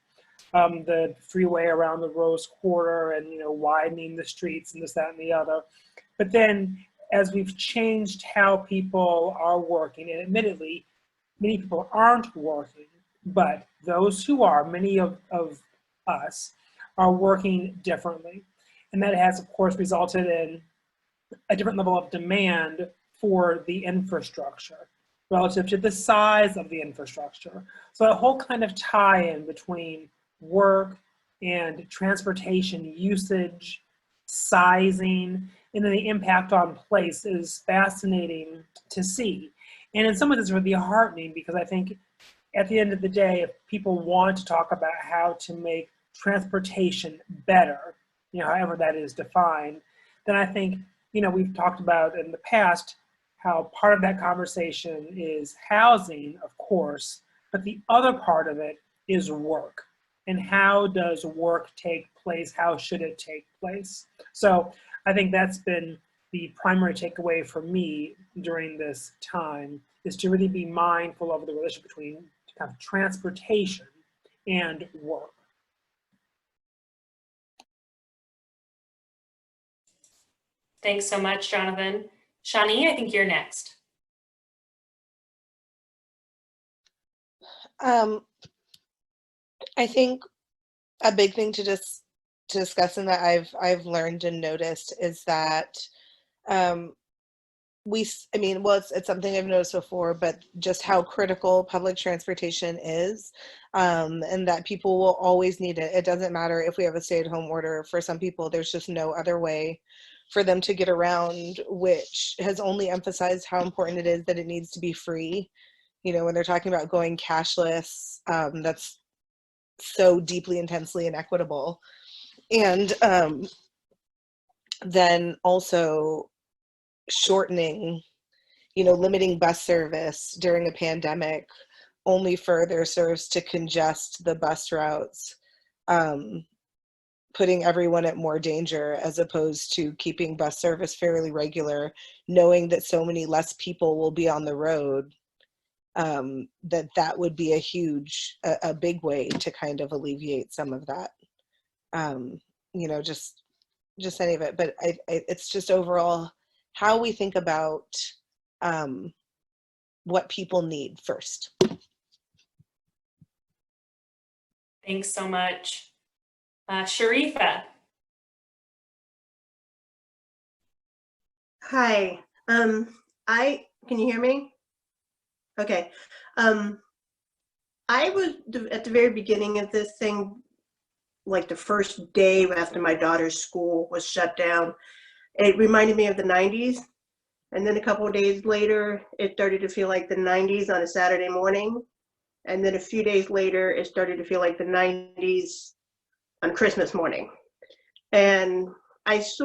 the freeway around the Rose Quarter and, you know, widening the streets and this, that, and the other. But then as we've changed how people are working, and admittedly, many people aren't working, but those who are, many of us, are working differently. And that has, of course, resulted in a different level of demand for the infrastructure relative to the size of the infrastructure. So a whole kind of tie-in between work and transportation usage, sizing, and then the impact on place is fascinating to see. And in some ways it's really heartening, because I think at the end of the day, if people want to talk about how to make transportation better, you know, however that is defined, then I think, you know, we've talked about in the past how part of that conversation is housing, of course, but the other part of it is work. And how does work take place? How should it take place? So I think that's been the primary takeaway for me during this time, is to really be mindful of the relationship between kind of transportation and work. Thanks so much, Jonathan. Shani, I think you're next. I think a big thing to discuss, and that I've learned and noticed, is that it's something I've noticed before, but just how critical public transportation is, and that people will always need it. It doesn't matter if we have a stay-at-home order. For some people, there's just no other way for them to get around, which has only emphasized how important it is that it needs to be free. You know, when they're talking about going cashless, that's so deeply, intensely inequitable. And then also shortening, you know, limiting bus service during a pandemic only further serves to congest the bus routes, putting everyone at more danger, as opposed to keeping bus service fairly regular, knowing that so many less people will be on the road, that would be a big way to kind of alleviate some of that, you know, just any of it. But it's just overall how we think about what people need first. Thanks so much. Sharifa. Hi, can you hear me? Okay. I was at the very beginning of this thing, like the first day after my daughter's school was shut down. It reminded me of the 90s. And then a couple of days later, it started to feel like the 90s on a Saturday morning. And then a few days later, it started to feel like the 90s on Christmas morning. And it's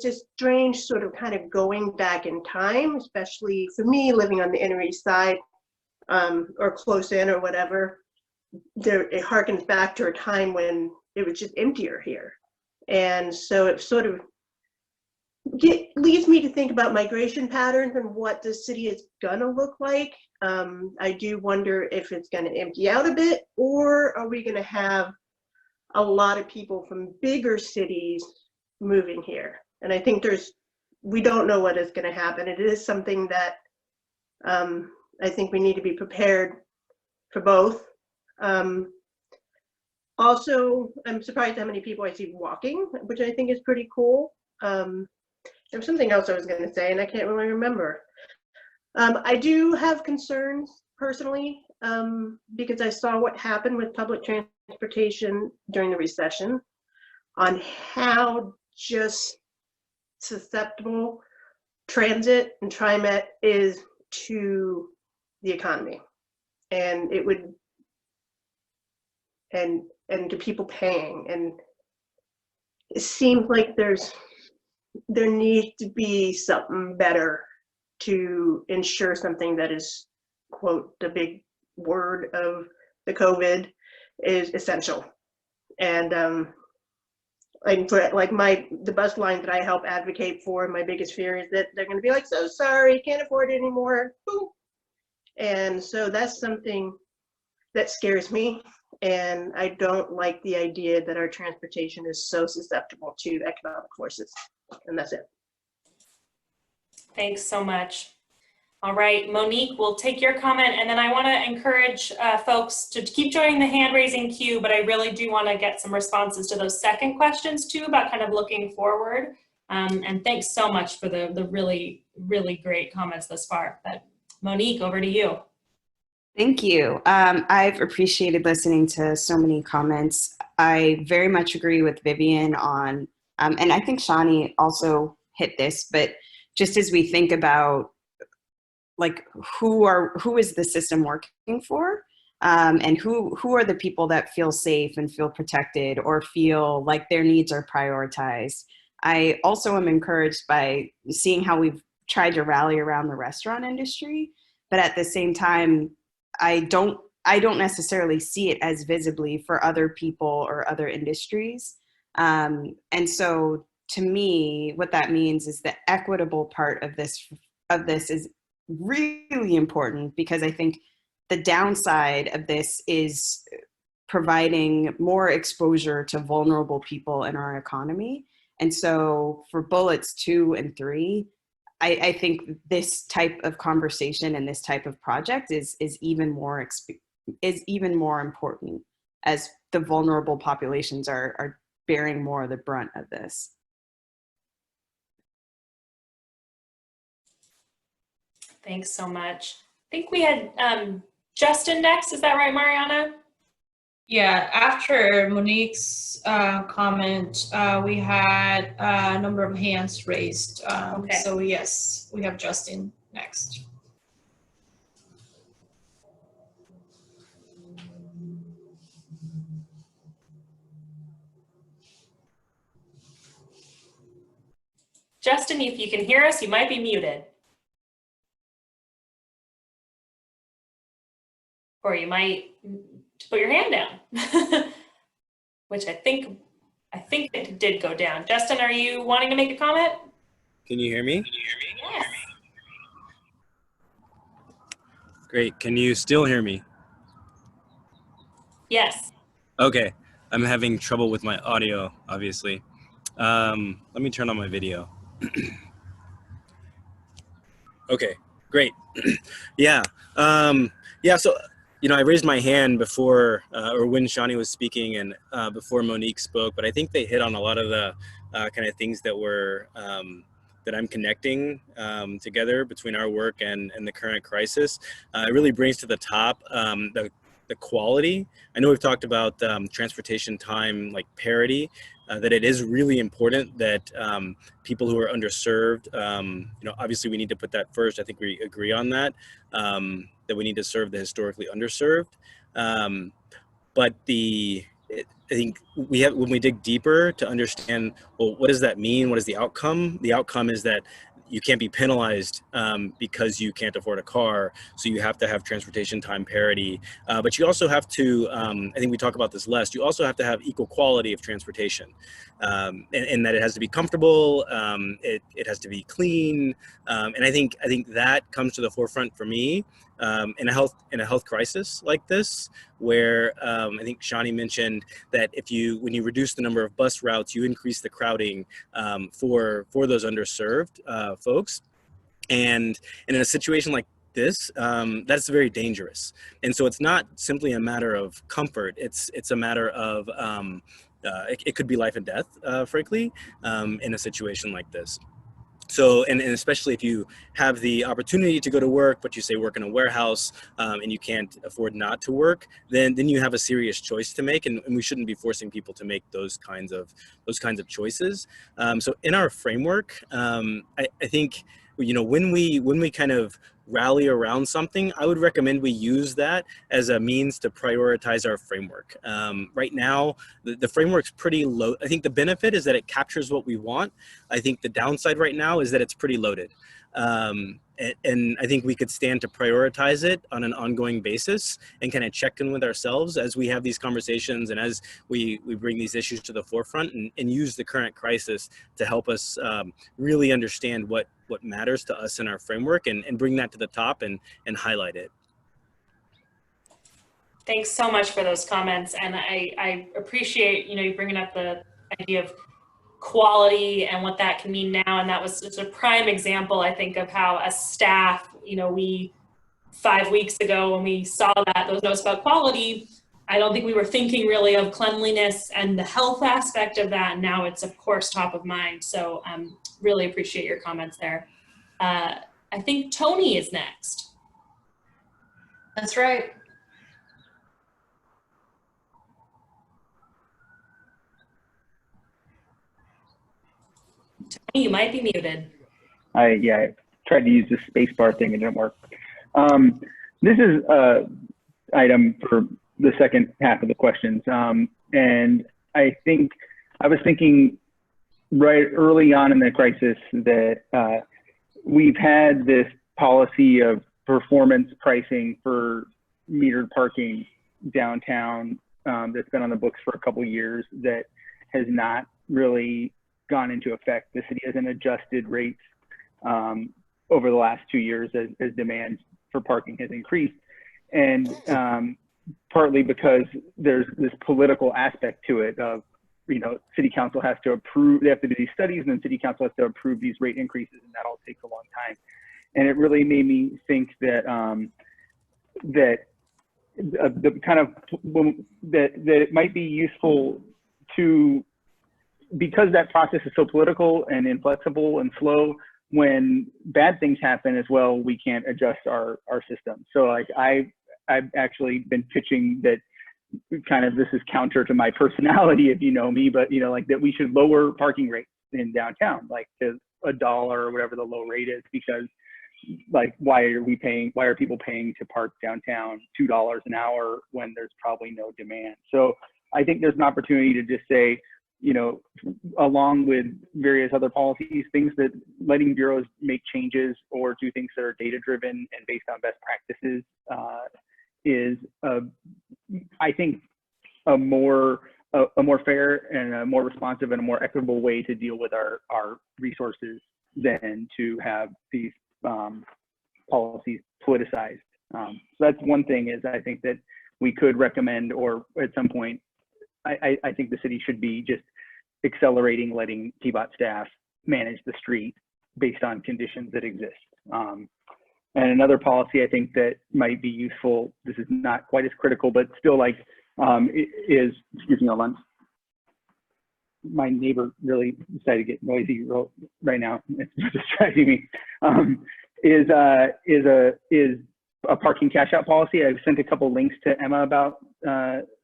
just strange sort of kind of going back in time, especially for me living on the Inner East Side, or close in or whatever. It harkens back to a time when it was just emptier here. And so it sort of leads me to think about migration patterns and what the city is gonna look like. I do wonder if it's gonna empty out a bit, or are we gonna have a lot of people from bigger cities moving here? And I think we don't know what is gonna happen. It is something that I think we need to be prepared for both. Also, I'm surprised how many people I see walking, which I think is pretty cool. There was something else I was going to say, and I can't really remember. I do have concerns personally because I saw what happened with public transportation during the recession, on how just susceptible transit and TriMet is to the economy, and it would, and to people paying. And it seems like there needs to be something better to ensure something that is, quote, the big word of the COVID, is essential. And like for the bus line that I help advocate for, my biggest fear is that they're going to be like, so sorry, can't afford it anymore. Boom. And so that's something that scares me. And I don't like the idea that our transportation is so susceptible to economic forces. And that's it. Thanks so much. All right, Monique, we'll take your comment, and then I want to encourage folks to keep joining the hand raising queue, but I really do want to get some responses to those second questions too, about kind of looking forward. And thanks so much for the really, really great comments thus far. But Monique, over to you. Thank you. I've appreciated listening to so many comments. I very much agree with Vivian on, and I think Shani also hit this, but just as we think about like who is the system working for, and who are the people that feel safe and feel protected or feel like their needs are prioritized. I also am encouraged by seeing how we've tried to rally around the restaurant industry, but at the same time, I don't necessarily see it as visibly for other people or other industries. And so to me, what that means is the equitable part of this is really important, because I think the downside of this is providing more exposure to vulnerable people in our economy. And so for bullets 2 and 3, I think this type of conversation and this type of project is even more important, as the vulnerable populations are bearing more of the brunt of this. Thanks so much. I think we had Justin next. Is that right, Mariana? Yeah, after Monique's comment, we had a number of hands raised. Okay. So yes, we have Justin next. Justin, if you can hear us, you might be muted. Or you might put your hand down, which I think it did go down. Justin, are you wanting to make a comment? Can you hear me? Yes. Great. Can you still hear me? Yes. Okay. I'm having trouble with my audio, obviously. Let me turn on my video. Okay, great. Yeah. Yeah, so, I raised my hand before, or when Shani was speaking and before Monique spoke, but I think they hit on a lot of the kind of things that were, that I'm connecting together between our work and the current crisis. It really brings to the top the quality. I know we've talked about transportation time, like parity, that it is really important that people who are underserved, obviously we need to put that first. I think we agree on that, that we need to serve the historically underserved. But I think when we dig deeper to understand, well, what does that mean? What is the outcome? The outcome is that you can't be penalized because you can't afford a car. So you have to have transportation time parity. But you also have to, I think we talk about this less, you also have to have equal quality of transportation. And that it has to be comfortable, it has to be clean. And I think that comes to the forefront for me in a health crisis like this, where I think Shani mentioned that when you reduce the number of bus routes, you increase the crowding for those underserved folks. And in a situation like this, that's very dangerous. And so it's not simply a matter of comfort. It's a matter of, it could be life and death, frankly, in a situation like this. So, and especially if you have the opportunity to go to work, but you say work in a warehouse and you can't afford not to work, then you have a serious choice to make, and we shouldn't be forcing people to make those kinds of choices. So in our framework, I think, you know, when we kind of rally around something, I would recommend we use that as a means to prioritize our framework. Right now, the framework's pretty low. I think the benefit is that it captures what we want. I think the downside right now is that it's pretty loaded. And I think we could stand to prioritize it on an ongoing basis and kind of check in with ourselves as we have these conversations and as we bring these issues to the forefront, and use the current crisis to help us really understand what matters to us in our framework, and bring that to the top and highlight it. Thanks so much for those comments. And I appreciate, you know, you bringing up the idea of quality and what that can mean now. And that was just a prime example, I think, of how as staff, you know, 5 weeks ago when we saw those notes about quality, I don't think we were thinking really of cleanliness and the health aspect of that. Now it's of course top of mind. So really appreciate your comments there. I think Tony is next. That's right. Tony, you might be muted. I tried to use the space bar thing, it didn't work. This is item for the second half of the questions. And I think I was thinking right early on in the crisis that we've had this policy of performance pricing for metered parking downtown that's been on the books for a couple of years that has not really gone into effect. The city hasn't adjusted rates over the last 2 years as demand for parking has increased. And partly because there's this political aspect to it of, you know, city council has to approve, they have to do these studies, and then city council has to approve these rate increases, and that all takes a long time. And it really made me think that that it might be useful to, because that process is so political and inflexible and slow, when bad things happen as well, we can't adjust our system. So like I've actually been pitching that kind of, this is counter to my personality if you know me, but you know, like that we should lower parking rates in downtown, like to $1 or whatever the low rate is, because like why are people paying to park downtown $2 an hour when there's probably no demand? So I think there's an opportunity to just say, you know, along with various other policies, things that letting bureaus make changes or do things that are data driven and based on best practices is, I think, a more fair and a more responsive and a more equitable way to deal with our resources than to have these policies politicized. So that's one thing, is I think that we could recommend, or at some point, I think the city should be just accelerating letting TBOT staff manage the street based on conditions that exist. And another policy I think that might be useful, this is not quite as critical, but still like is, excuse me, hold on. My neighbor really decided to get noisy right now. It's distracting me. Is a parking cash out policy. I've sent a couple links to Emma about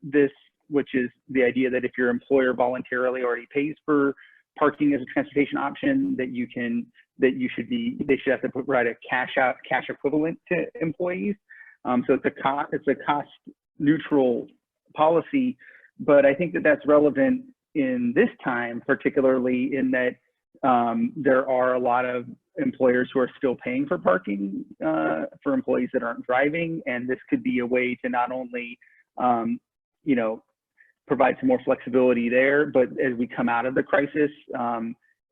this, which is the idea that if your employer voluntarily already pays for parking as a transportation option, that they should have to provide a cash equivalent to employees. So it's a cost neutral policy, but I think that that's relevant in this time, particularly in that there are a lot of employers who are still paying for parking for employees that aren't driving, and this could be a way to not only you know, provide some more flexibility there, but as we come out of the crisis,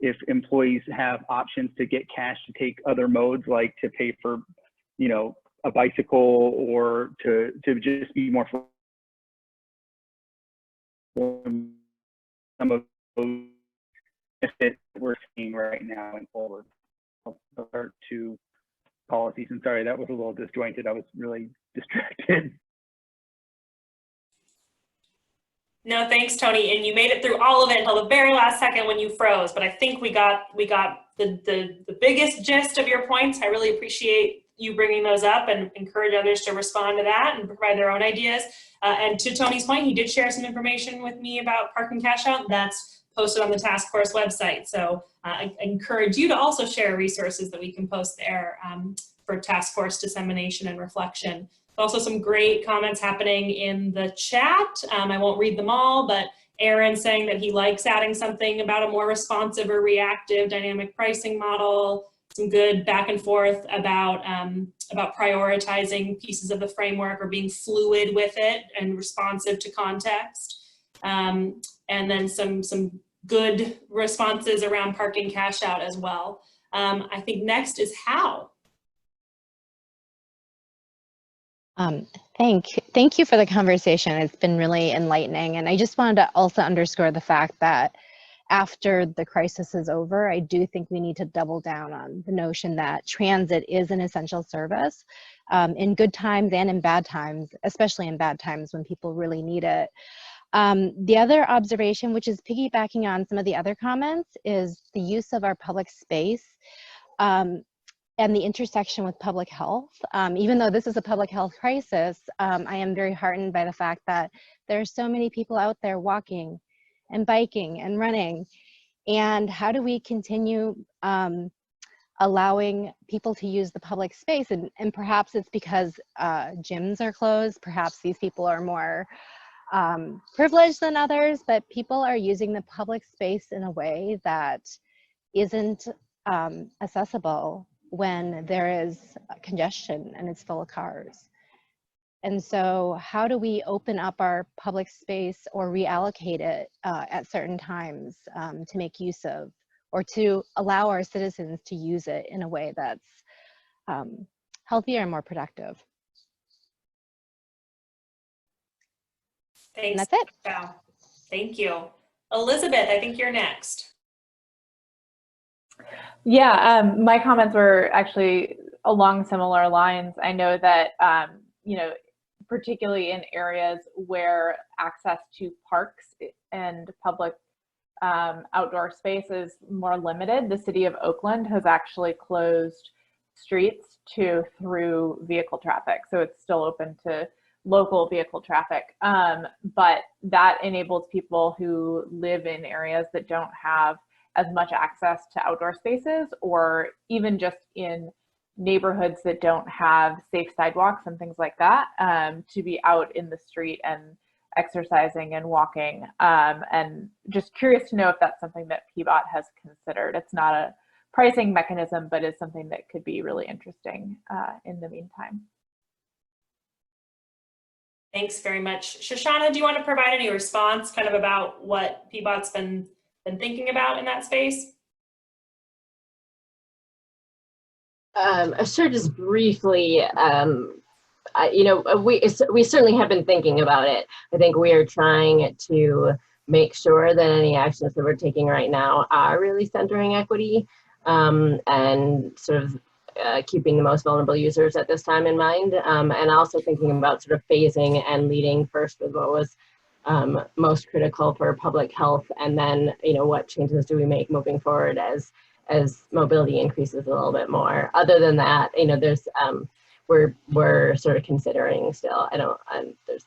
if employees have options to get cash to take other modes, like to pay for, you know, a bicycle, or to just be more flexible, some of those benefits we're seeing right now and forward. Are two policies, and sorry, that was a little disjointed. I was really distracted. No, thanks, Tony. And you made it through all of it until the very last second when you froze. But I think we got the biggest gist of your points. I really appreciate you bringing those up and encourage others to respond to that and provide their own ideas. And to Tony's point, he did share some information with me about parking cash out. That's posted on the task force website. So I encourage you to also share resources that we can post there for task force dissemination and reflection. Also some great comments happening in the chat. I won't read them all, but Aaron saying that he likes adding something about a more responsive or reactive dynamic pricing model. Some good back and forth about prioritizing pieces of the framework or being fluid with it and responsive to context. And then some good responses around parking cash out as well. I think next is how. Thank you for the conversation. It's been really enlightening. And I just wanted to also underscore the fact that after the crisis is over, I do think we need to double down on the notion that transit is an essential service in good times and in bad times, especially in bad times when people really need it. The other observation, which is piggybacking on some of the other comments, is the use of our public space and the intersection with public health. Even though this is a public health crisis, I am very heartened by the fact that there are so many people out there walking and biking and running. And how do we continue allowing people to use the public space? And perhaps it's because gyms are closed, perhaps these people are more privileged than others, but people are using the public space in a way that isn't accessible when there is congestion and it's full of cars. And so how do we open up our public space or reallocate it at certain times to make use of, or to allow our citizens to use it in a way that's healthier and more productive? Thanks. And that's it. Wow. Thank you. Elizabeth, I think you're next. Yeah, my comments were actually along similar lines. I know that, you know, particularly in areas where access to parks and public outdoor space is more limited, the city of Oakland has actually closed streets through vehicle traffic. So it's still open to local vehicle traffic. But that enables people who live in areas that don't have as much access to outdoor spaces, or even just in neighborhoods that don't have safe sidewalks and things like that, to be out in the street and exercising and walking. And just curious to know if that's something that PBOT has considered. It's not a pricing mechanism, but is something that could be really interesting in the meantime. Thanks very much. Shoshana, do you want to provide any response kind of about what PBOT's been thinking about in that space? Sure, just briefly, you know, we certainly have been thinking about it. I think we are trying to make sure that any actions that we're taking right now are really centering equity and sort of keeping the most vulnerable users at this time in mind, and also thinking about sort of phasing and leading first with what was most critical for public health, and then, you know, what changes do we make moving forward as mobility increases a little bit more. Other than that, you know, there's we're sort of considering still. There's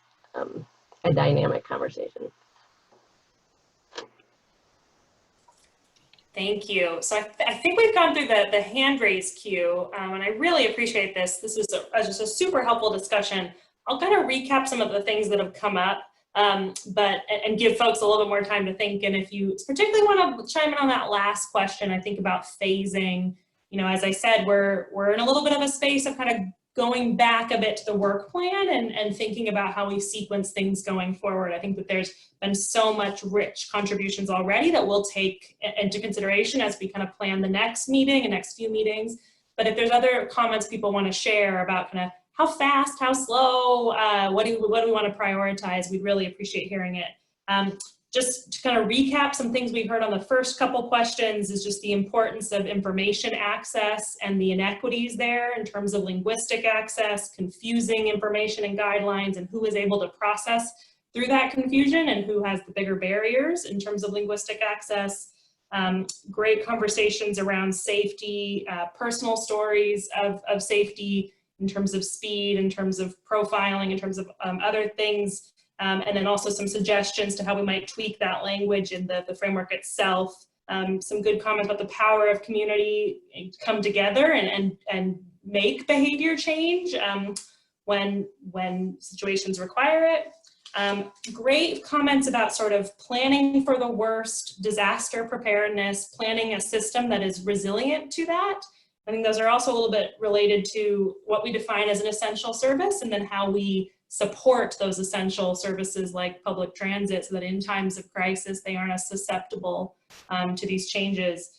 a dynamic conversation. Thank you. So I think we've gone through the hand raise queue, and I really appreciate this. This is just a super helpful discussion. I'll kind of recap some of the things that have come up, and give folks a little bit more time to think. And if you particularly want to chime in on that last question, I think about phasing. You know, as I said, we're in a little bit of a space of kind of going back a bit to the work plan and thinking about how we sequence things going forward. I think that there's been so much rich contributions already that we'll take into consideration as we kind of plan the next meeting and next few meetings. But if there's other comments people want to share about kind of how fast, how slow, what do we want to prioritize, we'd really appreciate hearing it. Just to kind of recap some things we heard on the first couple questions is just the importance of information access and the inequities there in terms of linguistic access, confusing information and guidelines, and who is able to process through that confusion and who has the bigger barriers in terms of linguistic access. Great conversations around safety, personal stories of safety in terms of speed, in terms of profiling, in terms of other things, and then also some suggestions to how we might tweak that language in the framework itself. Some good comments about the power of community come together and make behavior change when situations require it. Great comments about sort of planning for the worst, disaster preparedness, planning a system that is resilient to that. I think those are also a little bit related to what we define as an essential service and then how we support those essential services like public transit so that in times of crisis they aren't as susceptible to these changes.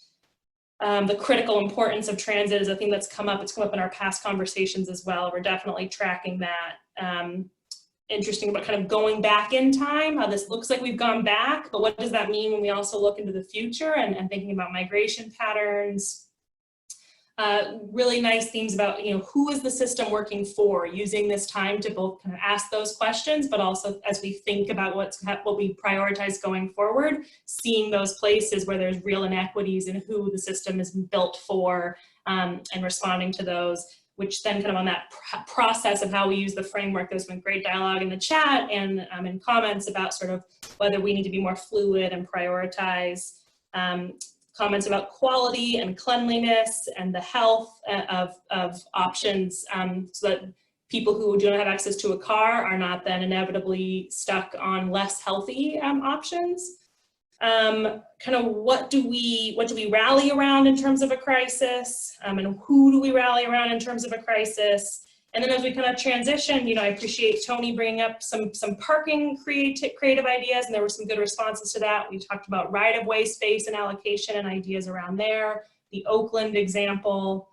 The critical importance of transit is a thing that's come up. It's come up in our past conversations as well. We're definitely tracking that. Interesting about kind of going back in time, how this looks like we've gone back, but what does that mean when we also look into the future and thinking about migration patterns. Really nice themes about, who is the system working for, using this time to both kind of ask those questions, but also as we think about what we prioritize going forward, seeing those places where there's real inequities and who the system is built for, and responding to those, which then kind of on that process of how we use the framework, there's been great dialogue in the chat and in comments about sort of whether we need to be more fluid and prioritize. Comments about quality and cleanliness and the health of options, so that people who do not have access to a car are not then inevitably stuck on less healthy options. Kind of what do we rally around in terms of a crisis, and who do we rally around in terms of a crisis? And then as we kind of transition, I appreciate Tony bringing up some parking creative ideas, and there were some good responses to that. We talked about right-of-way space and allocation and ideas around there, the Oakland example.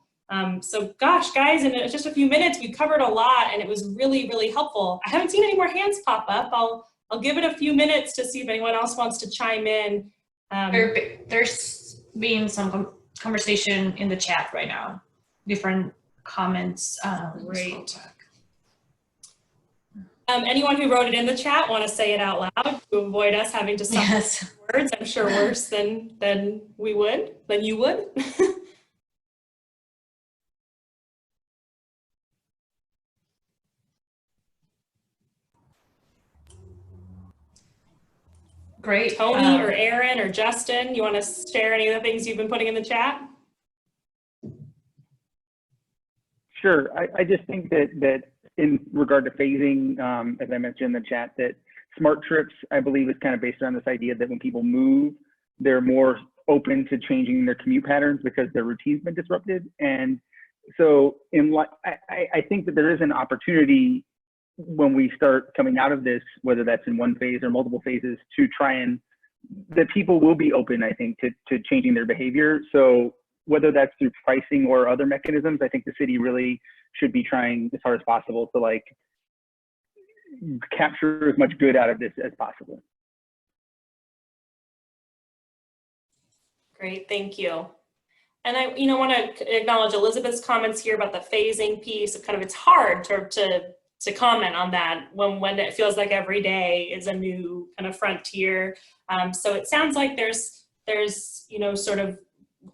So gosh, guys, in just a few minutes, we covered a lot, and it was really, really helpful. I haven't seen any more hands pop up. I'll give it a few minutes to see if anyone else wants to chime in. There's been some conversation in the chat right now, different comments. Great. Anyone who wrote it in the chat want to say it out loud to avoid us having to summarize words? I'm sure worse than you would. Great. Tony or Aaron or Justin, you want to share any of the things you've been putting in the chat? Sure. I just think that in regard to phasing, as I mentioned in the chat, that smart trips, I believe, is kind of based on this idea that when people move, they're more open to changing their commute patterns because their routine's been disrupted. And so I think that there is an opportunity when we start coming out of this, whether that's in one phase or multiple phases, to try and that people will be open, I think, to changing their behavior. So whether that's through pricing or other mechanisms, I think the city really should be trying as hard as possible to like capture as much good out of this as possible. Great, thank you. And I want to acknowledge Elizabeth's comments here about the phasing piece. Kind of it's hard to comment on that when it feels like every day is a new kind of frontier. So it sounds like there's sort of,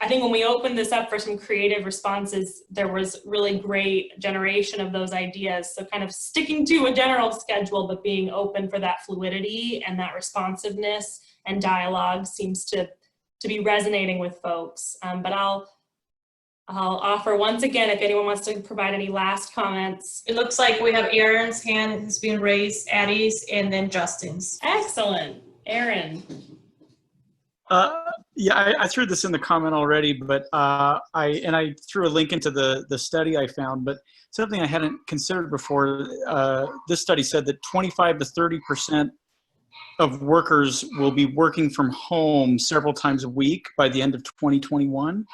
I think when we opened this up for some creative responses, there was really great generation of those ideas. So kind of sticking to a general schedule, but being open for that fluidity and that responsiveness and dialogue seems to be resonating with folks. But I'll offer once again, if anyone wants to provide any last comments. It looks like we have Aaron's hand has been raised, Addie's, and then Justin's. Excellent. Aaron. Yeah, I threw this in the comment already, but I threw a link into the study I found, but something I hadn't considered before. This study said that 25 to 30% of workers will be working from home several times a week by the end of 2021.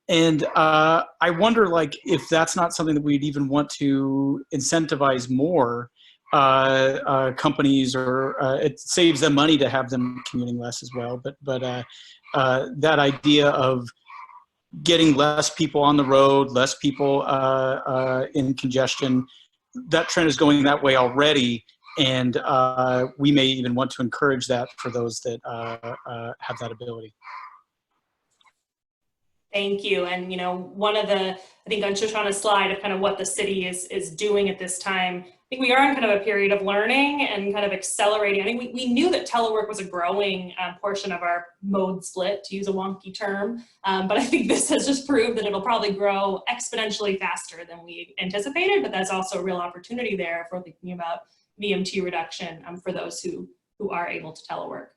And I wonder, like, if that's not something that we'd even want to incentivize more companies, or it saves them money to have them commuting less as well. But that idea of getting less people on the road, less people in congestion, that trend is going that way already. And we may even want to encourage that for those that have that ability. Thank you. And, you know, one of the, I think on Shoshana's slide of kind of what the city is doing at this time, I think we are in kind of a period of learning and kind of accelerating. I think we knew that telework was a growing portion of our mode split, to use a wonky term. But I think this has just proved that it'll probably grow exponentially faster than we anticipated, but that's also a real opportunity there if we're thinking about VMT reduction for those who are able to telework.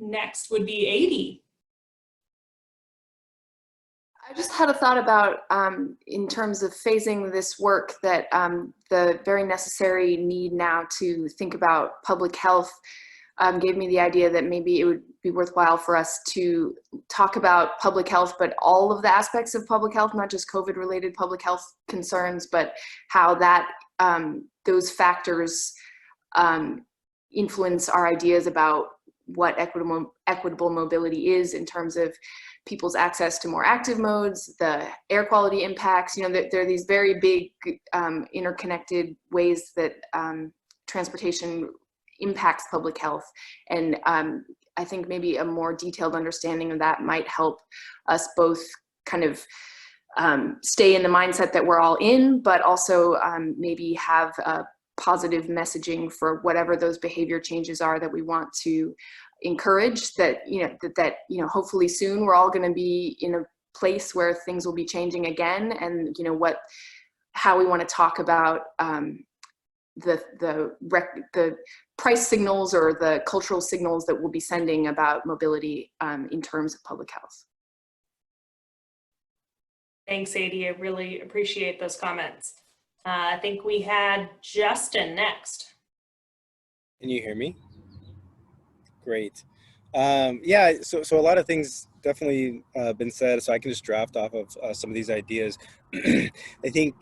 Next would be 80. I just had a thought about, in terms of phasing this work, that the very necessary need now to think about public health gave me the idea that maybe it would be worthwhile for us to talk about public health, but all of the aspects of public health, not just COVID-related public health concerns, but how that those factors influence our ideas about what equitable mobility is in terms of people's access to more active modes, the air quality impacts. You know, there are these very big interconnected ways that transportation impacts public health. And I think maybe a more detailed understanding of that might help us both kind of stay in the mindset that we're all in, but also maybe have a positive messaging for whatever those behavior changes are that we want to encourage. That hopefully soon we're all going to be in a place where things will be changing again, and you know how we want to talk about the price signals or the cultural signals that we'll be sending about mobility in terms of public health. Thanks, Adi. I really appreciate those comments. I think we had Justin next. Can you hear me? Great. Yeah, so a lot of things definitely been said, so I can just draft off of some of these ideas. I think,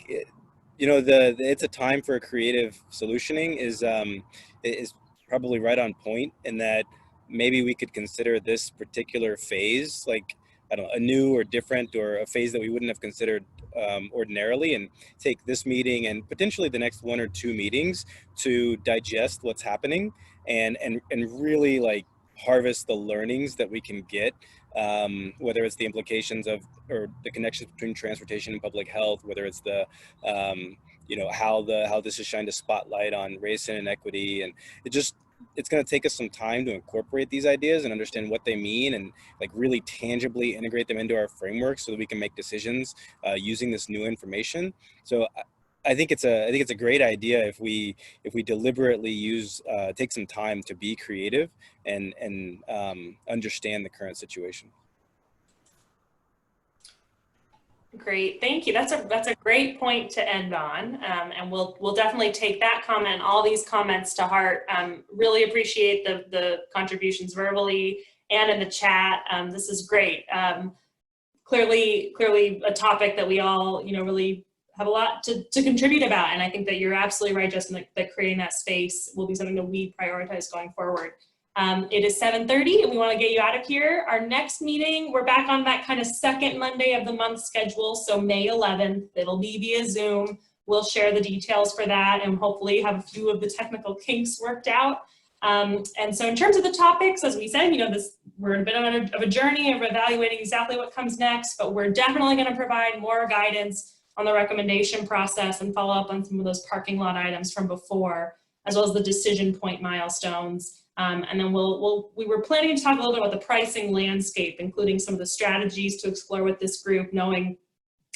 you know, it's a time for a creative solutioning is probably right on point, in that maybe we could consider this particular phase like, I don't know, a new or different, or a phase that we wouldn't have considered ordinarily, and take this meeting and potentially the next 1 or 2 meetings to digest what's happening and really like harvest the learnings that we can get, whether it's the implications of, or the connections between transportation and public health, whether it's the, you know, how this has shined a spotlight on race and inequity. And it's going to take us some time to incorporate these ideas and understand what they mean, and like really tangibly integrate them into our framework so that we can make decisions using this new information. So I think it's a great idea if we deliberately take some time to be creative and understand the current situation. Great, thank you. That's a great point to end on, and we'll definitely take that comment and all these comments to heart. Really appreciate the contributions verbally and in the chat. This is great. Clearly a topic that we all, you know, really have a lot to contribute about, and I think that you're absolutely right, Justin, that creating that space will be something that we prioritize going forward. It is 7:30 and we want to get you out of here. Our next meeting, we're back on that kind of second Monday of the month schedule, so May 11th. It'll be via Zoom. We'll share the details for that and hopefully have a few of the technical kinks worked out. And so in terms of the topics, as we said, you know, we're in a bit of a journey of evaluating exactly what comes next, but we're definitely going to provide more guidance on the recommendation process and follow up on some of those parking lot items from before, as well as the decision point milestones. And then we were planning to talk a little bit about the pricing landscape, including some of the strategies to explore with this group, knowing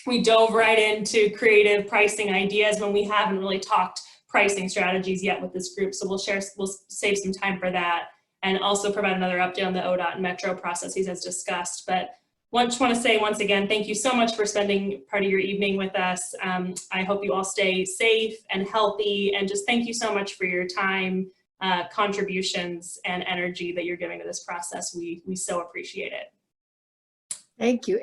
we dove right into creative pricing ideas when we haven't really talked pricing strategies yet with this group. So we'll save some time for that, and also provide another update on the ODOT and Metro processes as discussed. But I just want to say once again, thank you so much for spending part of your evening with us. I hope you all stay safe and healthy, and just thank you so much for your time, contributions, and energy that you're giving to this process. We so appreciate it. Thank you.